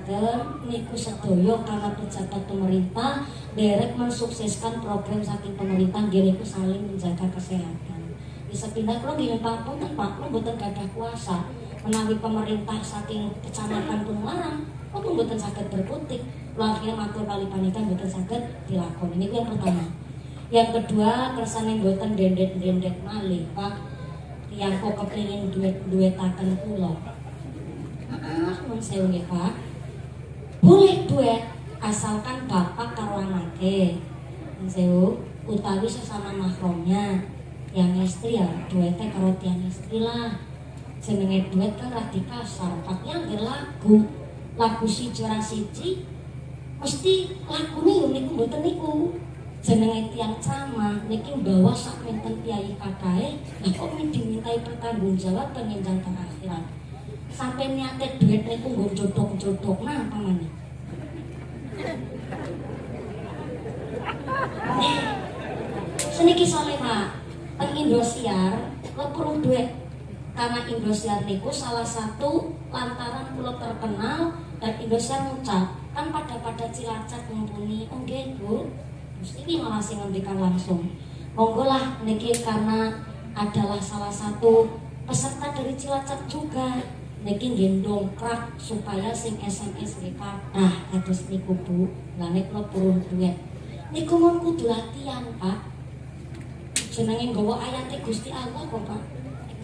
niku sedaya karena pejabat pemerintah derek mensukseskan program saking pemerintah nggih niku saling menjaga kesehatan. Bisa pindah kula nggih papunten Pak, kula boten gadah kuasa menawi pemerintah saking kecamatan pun larang, kula boten saged berkutik. Kula akhirnya matur kali panitia boten saged dilakoni. Niku yang pertama. Yang kedua, kersane mboten dendet-dendet malih, Pak. Tiyang kok kepengin duet-duetaken kula. Heeh, mun sewu nggih, Pak. Boleh duet asalkan bapak karo anake. Mun sewu utawi sesama mahramnya. Yang istri ya duetnya karo tiang istri lah. Jenenge duet kan radi kasar, Pak. Yang lagu siji ora siji mesti lakune yo niku mboten niku. Jenenge tiang ceramah niki mbawa sak menten piyai kakae, lah kok dimintai pertanggungjawaban ing jangka akhirat. Sampai niate duit niku nggo jodoh-jodoh napa maneh. Seniki soleh Pak, teng Indosiar kula perlu duit. Karena Indosiar niku salah satu lantaran kula terkenal dan Indosiar ngucap kan pada Cilacap mumpuni nggih Bu. Terus ini malah sing ngendikan langsung. Monggo lah niki karena adalah salah satu peserta dari Cilacap juga. Niki nggih ndongkrak supaya sing SMS nggih kathah kados niku Bu. Lah nek kula purun duet. Niku mun kudu latihan, Pak. Jenenge nggawa ayate Gusti Allah kok, Pak.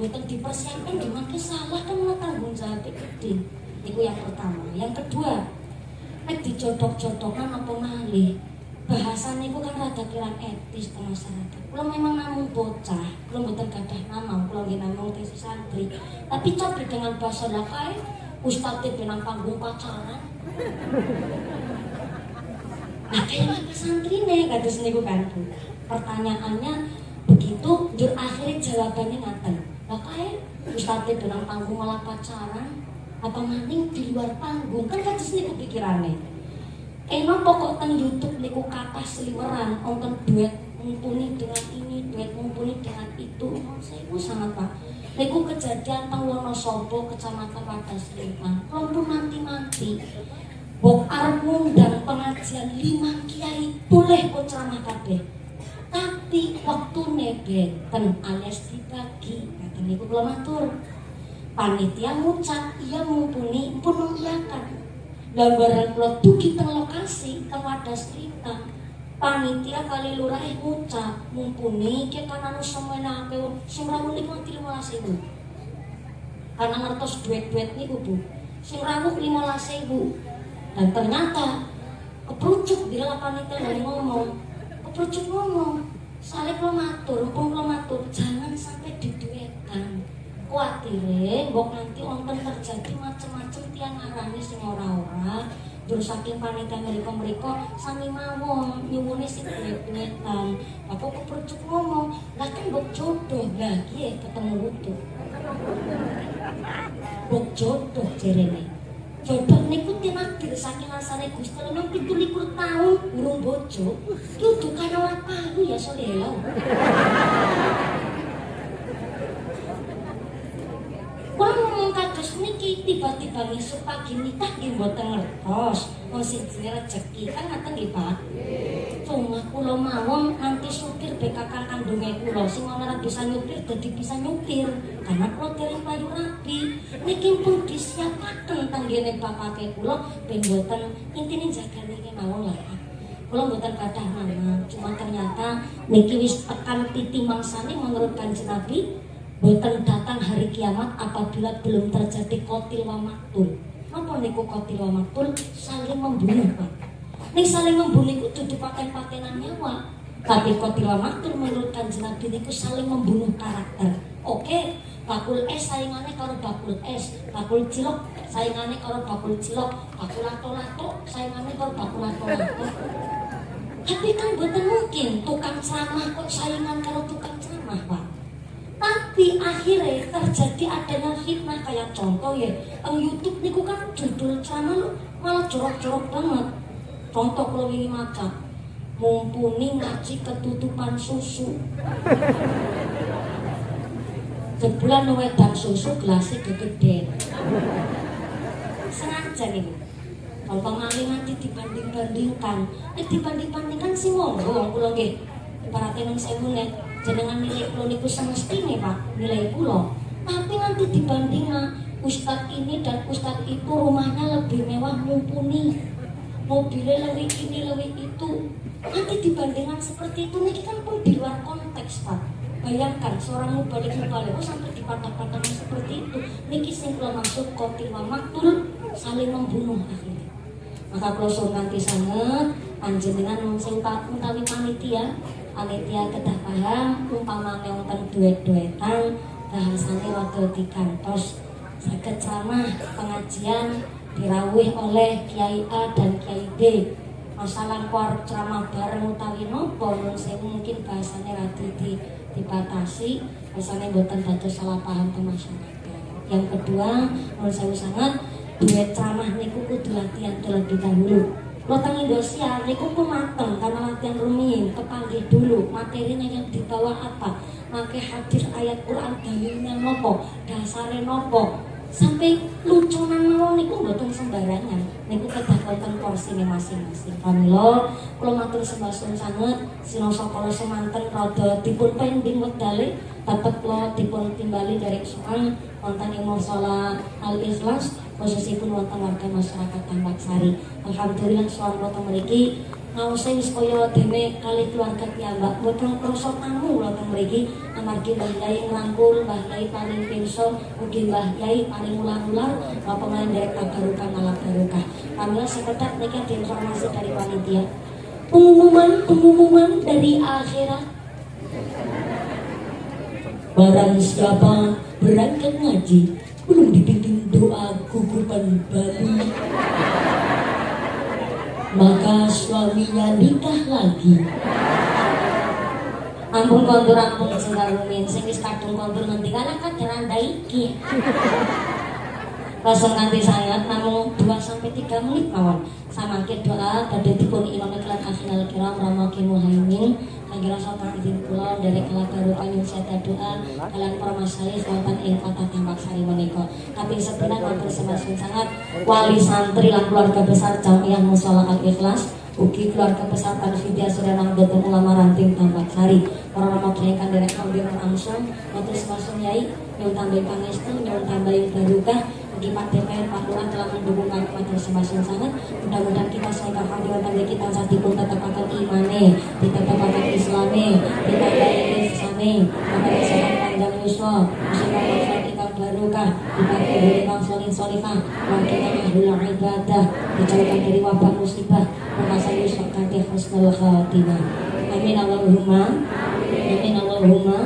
Boten dipersiapkan dimangke salah kan malah tanggung jawab gede. Niku yang pertama. Yang kedua, nek dicodok-codokan apa malih? Bahasa niku kan rada kirang etis ke masyarakat. Kula memang namung bocah, kula mboten gadah nama, kula nggih namung tesis santri. Tapi coba dengan bahasa lakai, ustadz benang panggung pacaran. Nah, kayak santrine kados niku kan Bu. Pertanyaannya begitu, jur akhirnya jawabannya ngaten. Lakai ustadz benang panggung malah pacaran, apa maning di luar panggung kan kados niku pikirane. Emang pokok teng YouTube niku kata seliweran, wonten duet mumpuni dengan ini, duet mumpuni dengan itu. Saya sangat Pak. Niku kejadian teng Wonosobo, Kecamatan Wadas Lintang. Kelompok manti-manti. Bok arep ngundang pengajian 5 kiai, boleh kok ceramah kabeh. Tapi waktune benten alias dibagi. Kata niku kula matur. Panitia ngucap, iya mumpuni, pun mengiyakan. Gambaran kula dugi teng lokasi teng Wadas Lintang. Panitia kali lurah ngucap mumpuni iki kan anu semenake sing rawuh 15.000. Karena ngertos duet-duet niku Bu. Sing rawuh 15.000. Dan ternyata keprucuk bila panitia dari ngomong. Keprucuk ngomong. Saleh kula matur, mumpung kula matur jangan sampai diduetkan. Kuatire mbok nanti wonten terjadi macam-macam tiang arane sing ora-ora. Terus saking panitia mereka sami mawon nyuwune sing duet-duetan. Apa kepercuk ngomong, lah kan mbok jodoh lah kiye ketemu wudu. Mbok jodoh jerene. Jodoh niku tinakdir saking asale Gusti Allah 27 tahun urung bojo. Ki udu kana wapahu ya Soleh. niki tiba-tiba ngisuk pagi nitah nggih mboten ngertos. Wong sing jenenge rezeki kan ngaten nggih Pak. Cuma kula mawon nganti supir BKK kandunge kula sing ora bisa nyupir dadi bisa nyupir karena kula dereng payu rapi. Niki pun disiapaken tanggene bapake kula ben mboten intine jagane mawon lah. Kula mboten kathah nama, cuma ternyata niki wis tekan titi mangsane menurut Kanjeng Nabi. Boten datang hari kiamat apabila belum terjadi qatil wa maqtul. Napa niku qatil wa maqtul? Saling membunuh, Pak. Ning saling membunuh iku dudu paten-patenan nyawa. Tapi qatil wa maqtul menurut Kanjeng Nabi niku saling membunuh karakter. Oke, bakul es saingane karo bakul es, bakul cilok saingane karo bakul cilok, bakul lato-lato saingane karo bakul lato-lato. Tapi kan boten mungkin tukang ceramah kok saingan karo tukang ceramah, Pak. Tapi akhirnya terjadi adanya fitnah kayak contoh ya, YouTube niku kan judul ceramah malah jorok-jorok banget. Contoh kalau ini maca, mumpuni ngaji ketutupan susu. Sebulan wedang susu gelasnya gede. Sengaja nih. Contoh malih nanti dibanding-bandingkan, dibanding-bandingkan sih monggo wong kula nggih. Ibaratnya nang sewune jenengan nilai kula niku semestine Pak, nilai kula. Tapi nanti dibandingkan ustadz ini dan ustadz itu rumahnya lebih mewah mumpuni, mobilnya lebih ini lebih itu. Nanti dibandingkan seperti itu niki kan pun di luar konteks Pak. Bayangkan seorang mubalik sampai dipatah-patahkan seperti itu. Niki sing kula maksud qatil wa maqtul, saling membunuh akhirnya. Maka kula suwun nganti sanget panjenengan mung sing utawi panitia kedah paham umpamane wonten duet-duetan bahasane rada digantos saged ceramah pengajian dirawuh oleh Kiai A dan Kiai B. Masalah kuar ceramah bareng utawi nopo nun sing mungkin bahasane rada dibatasi, bahasane mboten dados salah paham ke masyarakat. Yang kedua, menurut saya sangat duet ceramah niku kudu latihan terlebih dahulu. Lotang Indonesia niku pun mateng karena latihan rumiyin, kepanggih dulu materinya yang dibawa apa, make hadis ayat Quran dalilnya nopo, dasare nopo, sampai lucunan mawon niku mboten sembarangan. Niku kedah wonten porsine masing-masing. Pamila kula matur sembah sanget sinasa kala semanten rada dipun pending wektale tetep kula dipun timbali dari soal wonten ing musala Al-Ikhlas khususipun wonten warga masyarakat Tambak Sari. Alhamdulillah soal wonten mriki ngawase wis kaya dene kali keluarga piyambak boten krasa tamu wonten mriki amargi Mbah Yai ngrangkul, Mbah Yai paling pirsa, ugi Mbah Yai paling ulang-ulang napa meneh derek tabarukah malah barokah. Pamila sekedap niki ada informasi dari panitia. Pengumuman dari akhirat. Barang siapa berangkat ngaji belum dibimbing doa gugupan Bali, maka suaminya nikah lagi. Ampun kondur ampun singgarumin sing wis kadung kondur ngendikan kan deranda iki. Langsung nanti sangat namun 2-3 menit mawon samangke doa badhe dipun ilmu kelan afinal kiram ramoki muhaimin kangge rasa izin kula dari kala baru panjung seda doa kalian permasalahan wonten ing kota Tambak Sari menika. Tapi sebenarnya matur semasun sangat wali santri lan keluarga besar Jamiah Mushola Al-Ikhlas ugi keluarga besar Tanfidia Surenang Deten Ulama Ranting Tambak Sari para rama kan derek ambil langsung matur semasun yai nyuwun tambahi pangestu nyuwun tambahi barokah. Pak DPR, Pak Lurah telah mendukung kami matur semasun sangat. Mudah-mudahan kita semoga hadiran kita satipun tetapkan imane, tetapkan islame, tetapkan islame, maka sehat panjang yuswa, musibah masyarakat kita barokah, dipakai dari bang solih-solihah, warga ahlul ibadah, dijauhkan dari wabah musibah, maka yuswa kanti husnul khatimah. Amin Allahumma, amin Allahumma.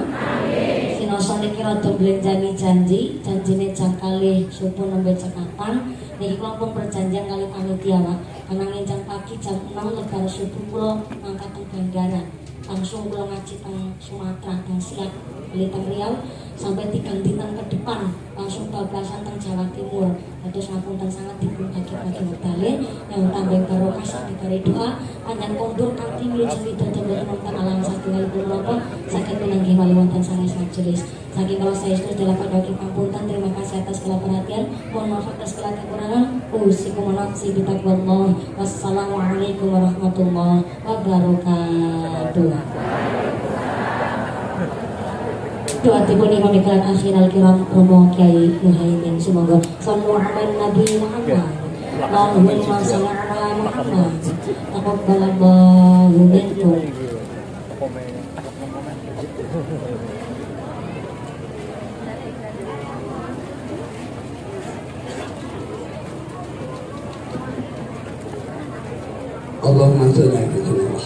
Sinoso niki rada blenjani janjine jam kalih subuh nembe cekatan niki kula pun perjanjian kali panitia Pak. Ananging jam pagi jam 6 lebar subuh kula mangkat teng bandara. Langsung kula ngaji teng Sumatera dan siap beli teng Riau sampai 3 dinten ke depan langsung bablasan teng Jawa Timur. Terus ngapunten sangat dipun bagi-bagi wekdale yang tambah barokah sakit doa panjang kondur kanthi wilujeng dan wonten alam satunggalipun menapa saged pinanggih wali wonten sanes majelis. Saking kalau saya sudah dalam pada pangapunten terima kasih atas segala perhatian. Mohon maaf atas segala kekurangan. Usikum nafsi bitaqwallah. Wassalamualaikum warahmatullahi wabarakatuh. Doa tibun imam iklan akhir al-kiram Romo Kiai Muhaimin. Semoga sallu ala Nabi Muhammad. Allahumma salli ala Muhammad. Taqabbalallahu minkum. Allahumma salli ala